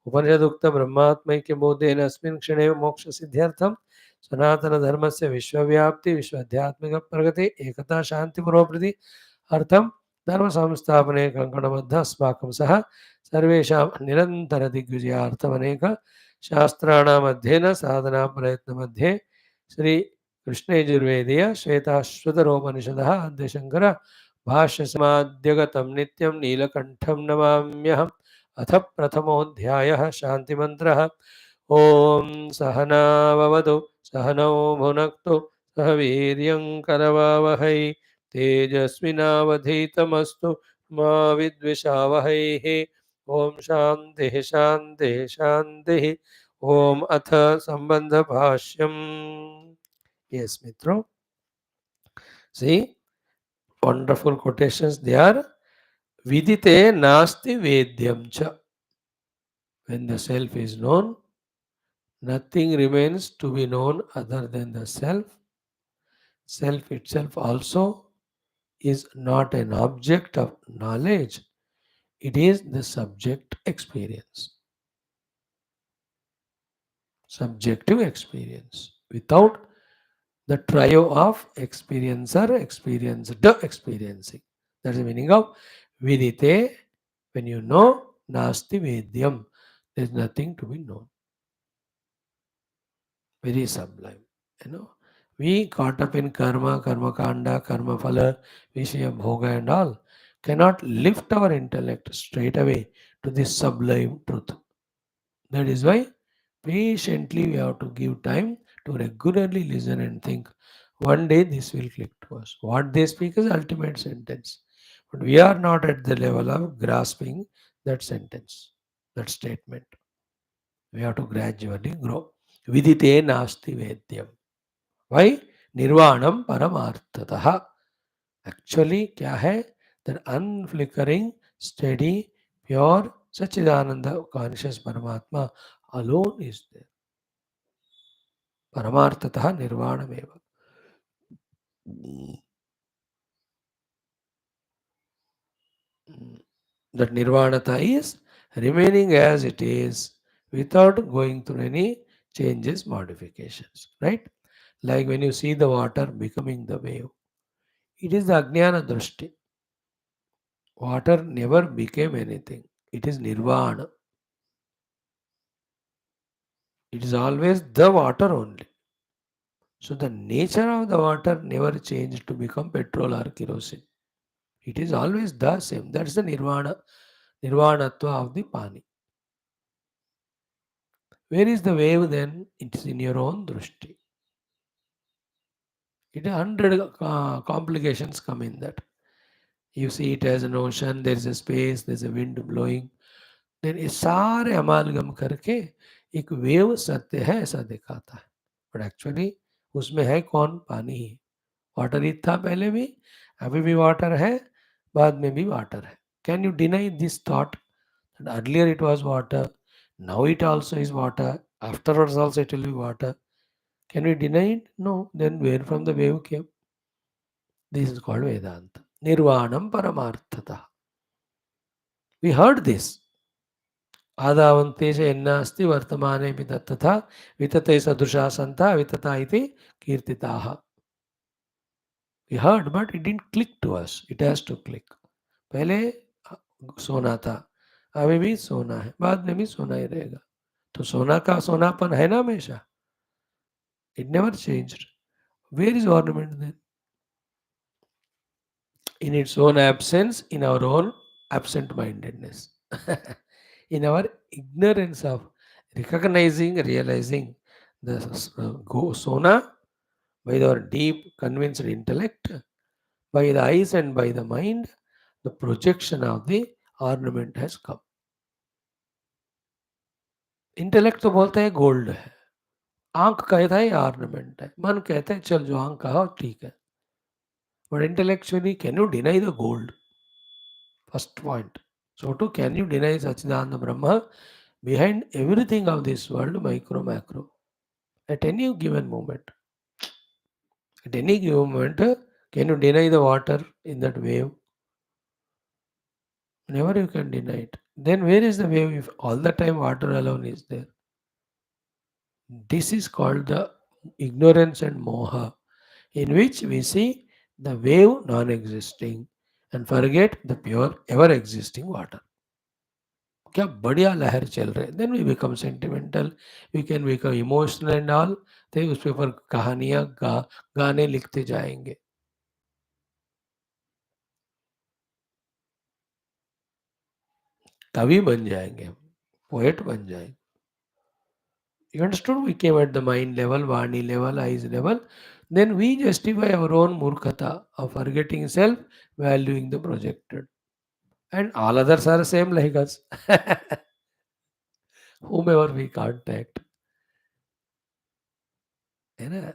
उपनिषदुक्त ब्रह्मात्मैक्य बोधेन अस्मिन् क्षणे मोक्ष सिद्ध्यर्थम सनातन धर्मस्य विश्वव्याप्ति विश्वाध्यात्मिक प्रगति एकता शांति पुरोप्रति अर्थम धर्म संस्थापने कंकणबद्ध अस्माकं सह सर्वेषां निरंतर दिग्विजयार्थम अनेक शास्त्राणाम् अध्ययन साधना प्रयत्न मध्ये श्री कृष्णयजुर्वेदीय श्वेताश्वतरोपनिषदः अद्य शंकर भाष्यसमाद्यगतं नित्यं नीलकण्ठं नमाम्यहम्। अथ प्रथमोऽध्यायः शान्तिमन्त्रः। ॐ सहनाववतु सहनौ भुनक्तु सह वीर्यं करवावहै तेजस्विनावधीतमस्तु मा विद्विषावहैः। ॐ शान्तिः शान्तिः शान्तिः। ॐ अथ सम्बन्धभाष्यम्। Yes, Mitro. See, wonderful quotations there. Vidite nasti vedyam cha. When the self is known, nothing remains to be known other than the self. Self itself also is not an object of knowledge, it is the subject experience, subjective experience. Without the trio of experiencer, experienced, experiencing. That's the meaning of vidite. When you know, nasti vedyam, there is nothing to be known. Very sublime. You know, we caught up in karma, karma kanda, karma phala, vishaya bhoga and all, cannot lift our intellect straight away to this sublime truth. That is why patiently we have to give time to regularly listen and think. One day this will click to us. What they speak is ultimate sentence. But we are not at the level of grasping that sentence, that statement. We have to gradually grow. Vidite nasti vedyam. Why? Nirvanam paramarthatah. Actually, क्या है? That unflickering, steady, pure, Sachidananda conscious Paramatma alone is there. Paramarthatah nirvanameva. That nirvanata is remaining as it is without going through any changes, modifications. Right? Like when you see the water becoming the wave, it is the Ajnana Drishti. Water never became anything. It is nirvana. It is always the water only. So the nature of the water never changed to become petrol or kerosene. It is always the same. That's the nirvanatva of the pani. Where is the wave then? It is in your own drushti. It 100 complications come in that. You see it as an ocean, there is a space, there is a wind blowing. Then ये सारे अमालगम करके एक wave सत्य है ऐसा दिखाता है. But actually उसमें है कौन? पानी ही. वाटर ही था पहले भी, अभी भी वाटर है, बाद में भी वाटर है. Can you deny this thought that earlier it was water, now it also is water, afterwards also it will be water? Can we deny it? No. Then where from the wave came? This is called Vedanta. Nirvanam Paramarthata. We heard this. आदावन्तेश यन्नास्ति वर्तमाने तथा वितते सदृशा सन्ता वितता इति कीर्तिताः. We heard, but it didn't click to us. It has to click. पहले सोना था, अभी भी सोना है, बाद में भी सोना ही रहेगा. तो सोना का सोनापन है ना हमेशा. It never changed. Where is ornament then? In its own absence, in our own absent-mindedness. In our ignorance of recognizing, realizing the sona by our deep convinced intellect, by the eyes and by the mind, the projection of the ornament has come. Intellect तो बोलता है gold है, आंख कहता है ornament है, मन कहता है चल जो आंख कहा ठीक है. But intellectually, can you deny the gold? First point. So too, can you deny Sachidananda Brahma behind everything of this world, micro, macro? At any given moment. At any given moment, can you deny the water in that wave? Never you can deny it. Then where is the wave if all the time water alone is there? This is called the ignorance and moha, in which we see the wave non existing and forget the pure ever existing water. क्या बढ़िया लहर चल रहे, then we become sentimental, we can become emotional and all, तो उस पे ऊपर कहानियां गाने लिखते जाएंगे, कवि बन जाएंगे हम, पोएट बन जाएंगे. You understood? We came at the mind level, Vani level, eyes level. Then we justify our own murkhata of forgetting self, valuing the projected. And all others are same like us. Whomever we contact. है ना?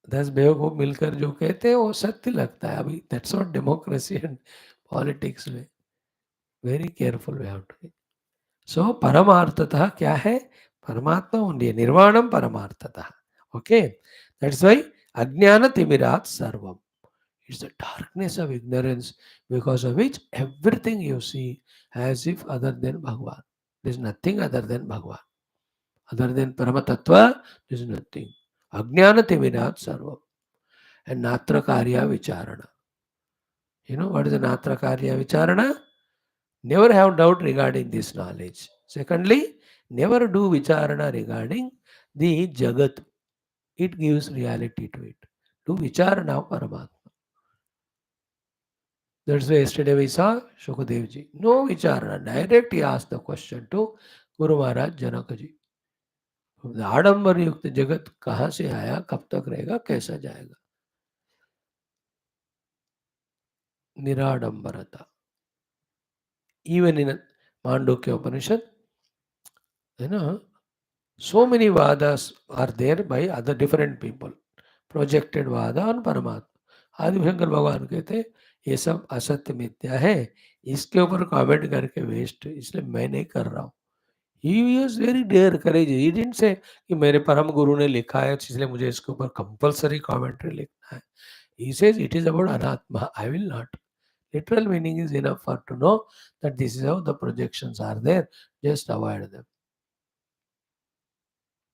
10 बेवकूफ मिलकर जो कहते हैं वो सत्य लगता है अभी. That's what democracy and politics में. Very careful we have to be. So paramarthatah क्या है? परमात्मा only. निर्वाणम परमार्थतः. Okay. That's why अज्ञान तिमिरात सर्वम. It's the darkness of ignorance because of which everything you see as if other than Bhagavan. There's nothing other than Bhagavan. Other than Paramatatva, there's nothing. Ajnana timinat sarvam. And Natra Karya Vicharana. You know what is the Natra Karya Vicharana? Never have doubt regarding this knowledge. Secondly, never do Vicharana regarding the Jagat. It gives reality to it. Do Vicharana of Paramatma. That's why yesterday we saw Shukadev ji. No Vicharana. Direct he asked the question to Guru Maharaj Janaka ji. आडंबर युक्त जगत कहाँ से आया, कब तक रहेगा, कैसा जाएगा? निराडंबरता. Even in Mandukya Upanishad, you know, so many vadas are there by other different people. Projected vada on Paramatma. आदि शंकर भगवान कहते हैं ये सब असत्य मिथ्या है, इसके ऊपर कमेंट करके वेस्ट, इसलिए मैं नहीं कर रहा हूँ. He was very dare courage. He didn't say कि मेरे परम गुरु ने लिखा है इसलिए मुझे इसके ऊपर कंपल्सरी कमेंट्री लिखना है. He says it is about anatma. I will not. Literal meaning is enough for to know that this is how the projections are there. Just avoid them.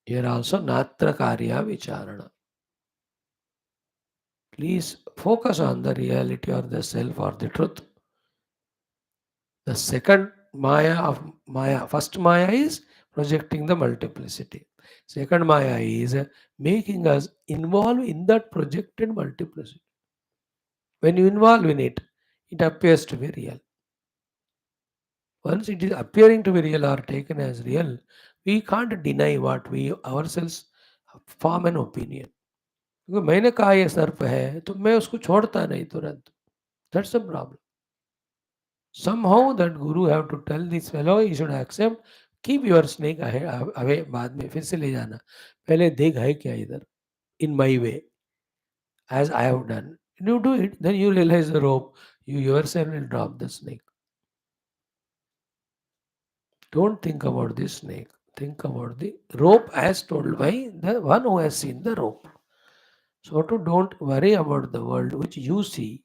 Here also natra karya vicharana. Please focus on the reality or the self or the truth. The second maya of maya, first maya is projecting the multiplicity. Second maya is making us involve in that projected multiplicity. When you involve in it, it appears to be real. Once it is appearing to be real or taken as real, we can't deny what we ourselves form an opinion. क्योंकि मैंने कहा ये सर्प है तो मैं उसको छोड़ता नहीं तुरंत. That's the problem. Somehow that guru have to tell this fellow he should accept. Keep your snake away. बाद में फिर से ले जाना. पहले देख है क्या इधर. In my way, as I have done. When you do it, then you realize the rope. You yourself will drop the snake. Don't think about the snake. Think about the rope as told by the one who has seen the rope. So to don't worry about the world which you see.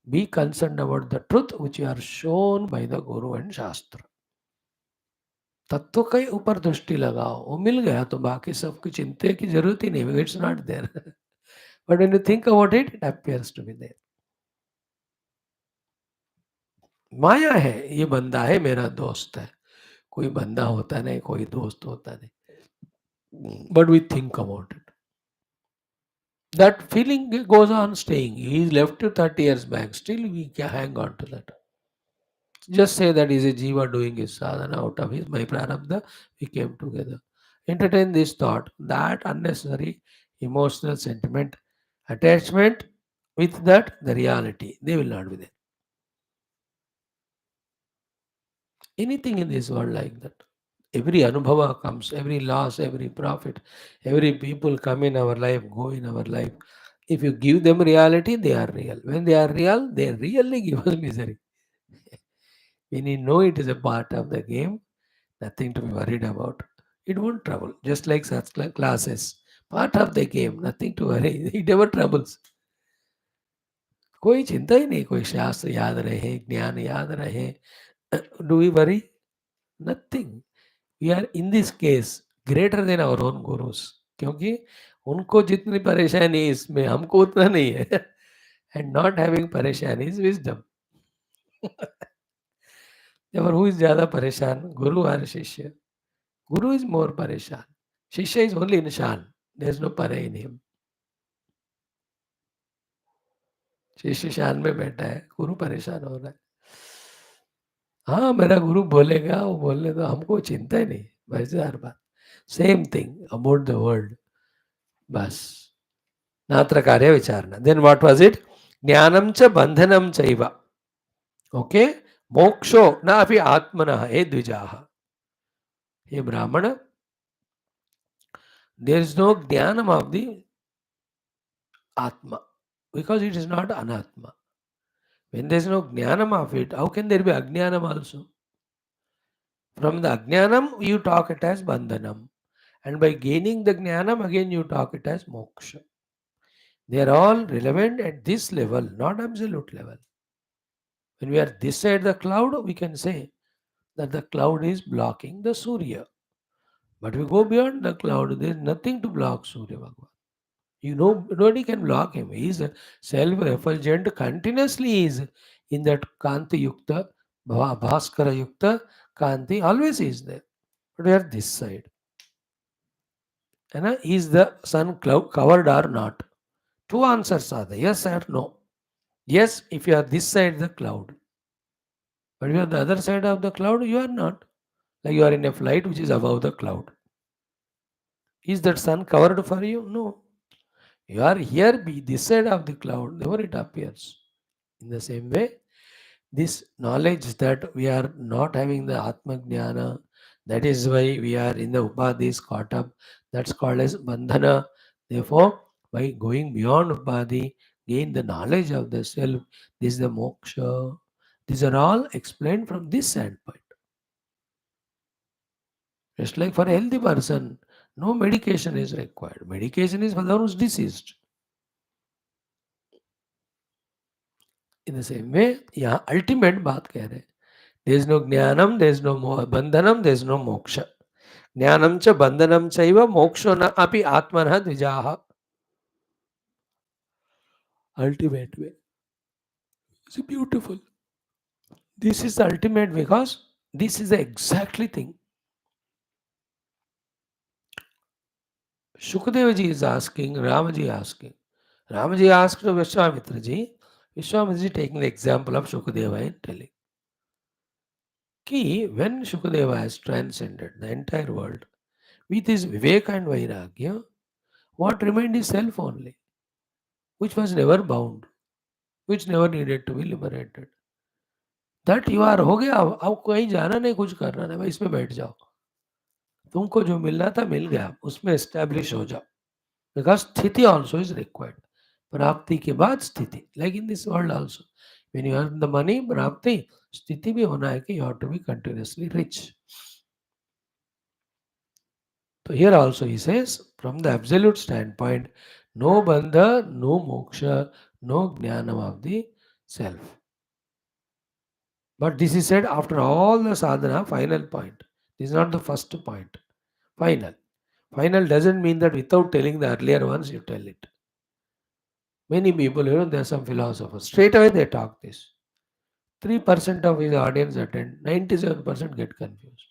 Be concerned about the truth which you are shown by the Guru and Shastra. तत्व के ऊपर दृष्टि लगाओ, वो मिल गया तो बाकी सबकी चिंता की जरूरत ही नहीं. It's not there. But when you think about it, it appears to be there. माया है, ये बंदा है मेरा दोस्त है. कोई बंदा होता नहीं, कोई दोस्त होता नहीं. But we think about it. That feeling goes on staying. He left you 30 years back. Still, we can hang on to that. Just say that is a jiva doing his sadhana out of his my prarabdha. We came together. Entertain this thought. That unnecessary emotional sentiment, attachment with that, the reality, they will not be there. Anything in this world like that. Every anubhava comes, every loss, every profit, every people come in our life, go in our life. If you give them reality, they are real. When they are real, they really give us misery. When you know it is a part of the game, nothing to be worried about. It won't trouble. Just like such classes. Part of the game, nothing to worry. It never troubles. कोई चिंता ही नहीं, कोई शास्त्र याद रहे, ज्ञान याद रहे. Do we worry? Nothing. We are in this case greater than our own gurus. क्योंकि उनको जितनी परेशानी है इसमें हमको उतना नहीं है. And not having परेशानी is wisdom. Therefore, who is ज़्यादा परेशान, गुरु और शिष्य? Guru is more परेशान. Shishya is only in shan. There is no pare in him. शिष्य शान में बैठा है, गुरु परेशान हो रहा है. हाँ, मेरा गुरु बोलेगा, वो बोलने दो, हमको चिंता ही नहीं. वैसे हर बात same thing about the world. बस नात्र कार्य विचारणा. Then what was it? ज्ञानम च बंधनम चैव. ओके, मोक्षो न अपि आत्मनः. हे द्विजाः, हे ब्राह्मण, देयर इज नो ज्ञानम ऑफ द आत्मा because it is not anatma. When there is no jnanam of it, how can there be ajnanam also? From the ajnanam, you talk it as bandhanam. And by gaining the jnanam, again you talk it as moksha. They are all relevant at this level, not absolute level. When we are this side the cloud, we can say that the cloud is blocking the Surya. But we go beyond the cloud, there is nothing to block Surya Bhagavan. You know, nobody can block him. He is self-effulgent, continuously is in that Kanti Yukta, Bhaskara Yukta, Kanti, always is there. But we are this side. And is the sun cloud covered or not? Two answers are there, yes or no. Yes, if you are this side the cloud. But if you are the other side of the cloud, you are not. Like you are in a flight which is above the cloud. Is that sun covered for you? No. You are here, be this side of the cloud, therefore it appears. In the same way, this knowledge that we are not having the Atma Jnana, that is why we are in the Upadhis caught up, that's called as Bandhana. Therefore, by going beyond Upadhi, gain the knowledge of the self, this is the moksha. These are all explained from this standpoint. Just like for a healthy person, no medication is required. Medication is for the one who is deceased. In the same way, यहाँ ultimate बात कह रहे हैं. There is no jnanam, there is no bandhanam, there is no moksha. Jnanam cha bandhanam chaiva moksho na api atmanah dvijaha. Ultimate way. It's beautiful. This is the ultimate because this is the exactly thing. Shukadeva ji is asking, Ramaji asking. Ramaji asked to Vishwamitra ji. Vishwamitra ji taking the example of Shukadeva and telling. Ki, when Shukadeva has transcended the entire world with his Viveka and Vairagya, what remained is self only, which was never bound, which never needed to be liberated. That you are हो गया, अब कहीं जाना नहीं, कुछ करना नहीं, भाई इसमें बैठ जाओ. तुमको जो मिलना था मिल गया, उसमें एस्टैब्लिश हो जाओ. बिकॉज स्थिति ऑल्सो इज रिक्वायर्ड. प्राप्ति के बाद स्थिति, like in this world also, when you earn the money, प्राप्ति, स्थिति भी होना है कि you have to be continuously rich. So here also he says, from the absolute standpoint, no bandha, no moksha, no jnanam of the self. But this is said after all the sadhana, final point. This is not the first point. Final. Final doesn't mean that without telling the earlier ones, you tell it. Many people, there are some philosophers, straight away they talk this. 3% of his audience attend, 97% get confused.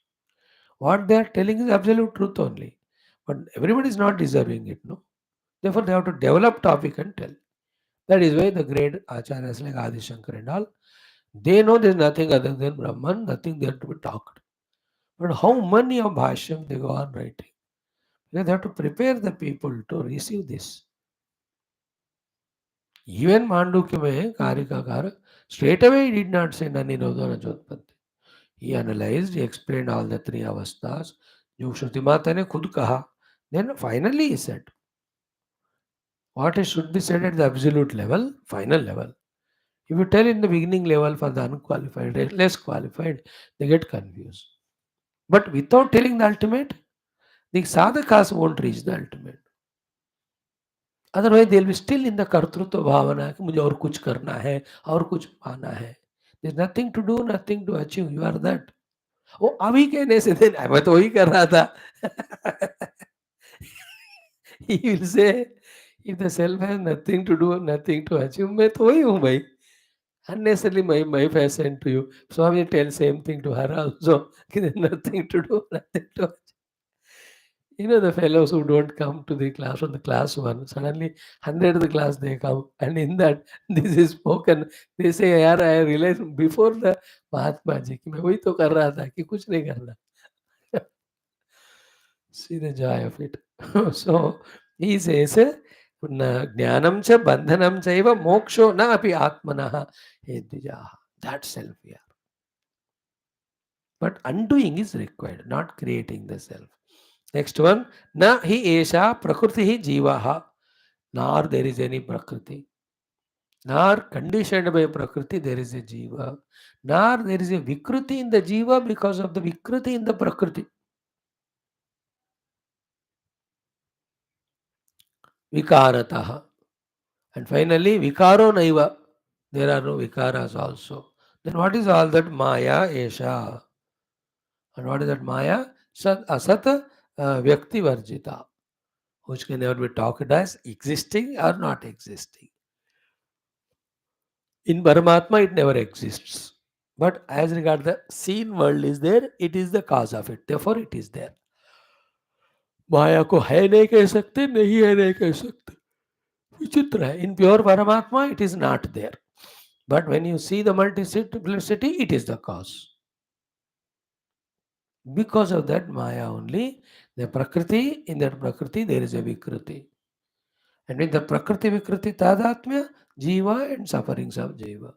What they are telling is absolute truth only. But everybody is not deserving it, no? Therefore, they have to develop topic and tell. That is why the great acharyas like Adi Shankara and all, they know there is nothing other than Brahman, nothing there to be talked. But how many of Bhashyam they go on writing? They have to prepare the people to receive this. Even Mandukya mein Karikakara, straight away he did not say Nani Rodana Jotpatti. He analyzed, he explained all the three avasthas. जो श्रुति माता ने खुद कहा. Then finally he said, what should be said at the absolute level, final level. If you tell in the beginning level for the unqualified, less qualified, they get confused. But without telling the ultimate, the sadhakas won't reach the ultimate. Otherwise, they will be still in the kartrutva bhavana, कि मुझे और कुछ करना है, और कुछ पाना है. There's nothing to do, nothing to achieve. You are that. वो अभी कहने से देन मैं तो वही कर रहा था. He will say, if the self has nothing to do, nothing to achieve, मैं तो वही हूँ भाई. Unnecessarily my fashion to you. Swami tell same thing to her also. Nothing to do, nothing to achieve. You know the fellows who don't come to the class from the class one, suddenly 100 the class they come, and in that this is spoken. They say, यार I realized before the Mahatma ji कि मैं वही तो कर रहा था कि कुछ नहीं करना. See the joy of it. So he says, ज्ञानम च बंधनम चैव मोक्षो न अपि आत्मनः हेतुजाः. That self we are. But undoing is required, not creating the self. Next one, na hi esha prakriti hi jivaha. Nor there is any prakriti. Nor conditioned by prakriti there is a jiva. Nor there is a vikruti in the jiva because of the vikruti in the prakriti. Vikarataha. And finally, vikaro naiva. There are no vikaras also. Then what is all that maya esha? And what is that maya? Sat asat vyakti varjita, which can never be talked as existing or not existing. In Paramatma, it never exists. But as regard the seen world is there, it is the cause of it. Therefore, it is there. माया को है नहीं कह सकते, नहीं है नहीं कह सकते. विचित्र है. In pure Paramatma, it is not there. But when you see the multiplicity, it is the cause. Because of that Maya only, the Prakriti, in that Prakriti, there is a Vikruti. And with the Prakriti Vikriti Tadatmya, Jiva and sufferings of Jiva.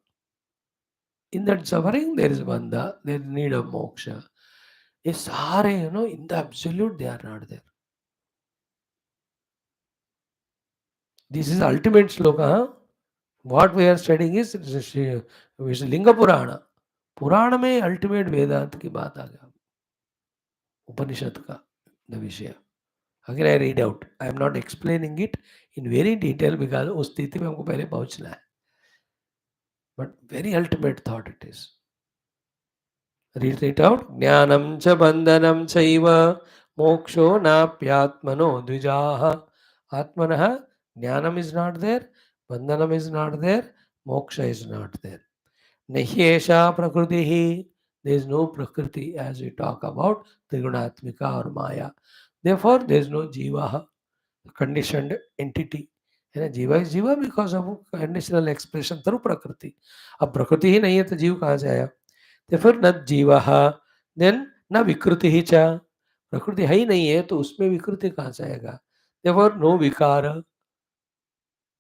In that suffering, there is bandha, there is need of moksha. ये सारे, in the absolute, they are not there. This is ultimate sloka. Huh? What we are studying is Linga Purana. पुराण में ultimate वेदांत की बात आ गया. उपनिषद का the विषय. अगर I read out, I am not explaining it in very detail because उस स्थिति में हमको पहले पहुंचना है. But very ultimate thought it is. Read it out. ज्ञानम च बंधनम चैव मोक्षो नाप्यात्मनो द्विजाः. आत्मनः ज्ञानम इज नॉट देयर, बंधनम इज नॉट देयर, मोक्ष is not there. Nahyesha prakriti. There is no prakriti as we talk about Trigunatmika or Maya. Therefore, there is no jiva, conditioned entity. जीवा इज जीवा because of conditional expression through प्रकृति. अब प्रकृति ही नहीं है तो जीव कहाँ से आया? तो फिर न जीवा देन न विकृति ही चा. प्रकृति है ही नहीं है तो उसमें विकृति कहाँ से आएगा? Therefore, no vikara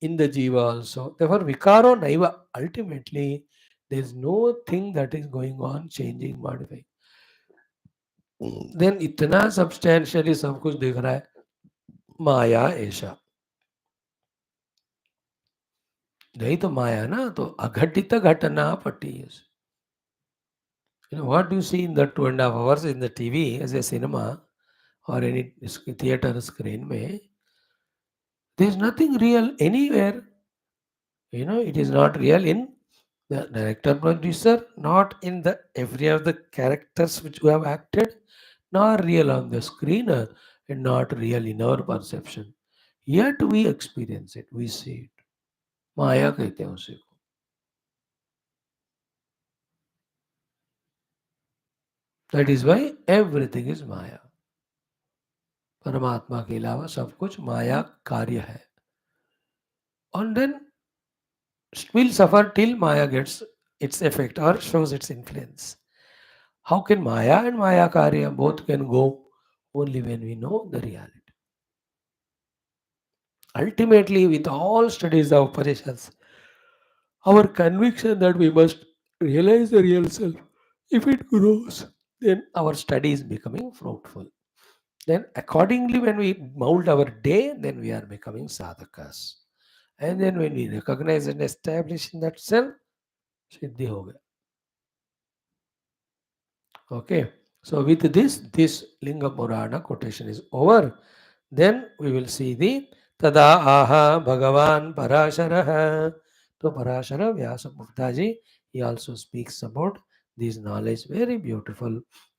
in the jiva also. Therefore, vikaro naiva. Ultimately, there is no thing that is going on, changing, modifying. Then इतना substantially सब कुछ दिख रहा है. माया ऐसा नहीं तो माया ना, तो अघटित घटना पट्टी. What do you see in the 2.5 hours in the TV as a cinema or any theater screen में, there is nothing real anywhere. It is not real in the director producer, not in the every of the characters which we have acted, nor real on the screen, and not real in our perception. Yet we experience it, we see it. माया कहते हैं उसे को. That is why everything is माया. परमात्मा के अलावा सब कुछ माया कार्य है. And then will suffer till Maya gets its effect or shows its influence. How can Maya and Maya Karya both can go? Only when we know the reality. Ultimately, with all studies of Upanishads, our conviction that we must realize the real self, if it grows, then our study is becoming fruitful. Then accordingly, when we mold our day, then we are becoming sadhakas. And then when we recognize and establish in that self, siddhi ho gaya. Okay, so with this Linga Purana quotation is over. Then we will see the Tada Aha Bhagavan Parashara. So Parashara Vyasa Muktaji, he also speaks about this knowledge. Very beautiful,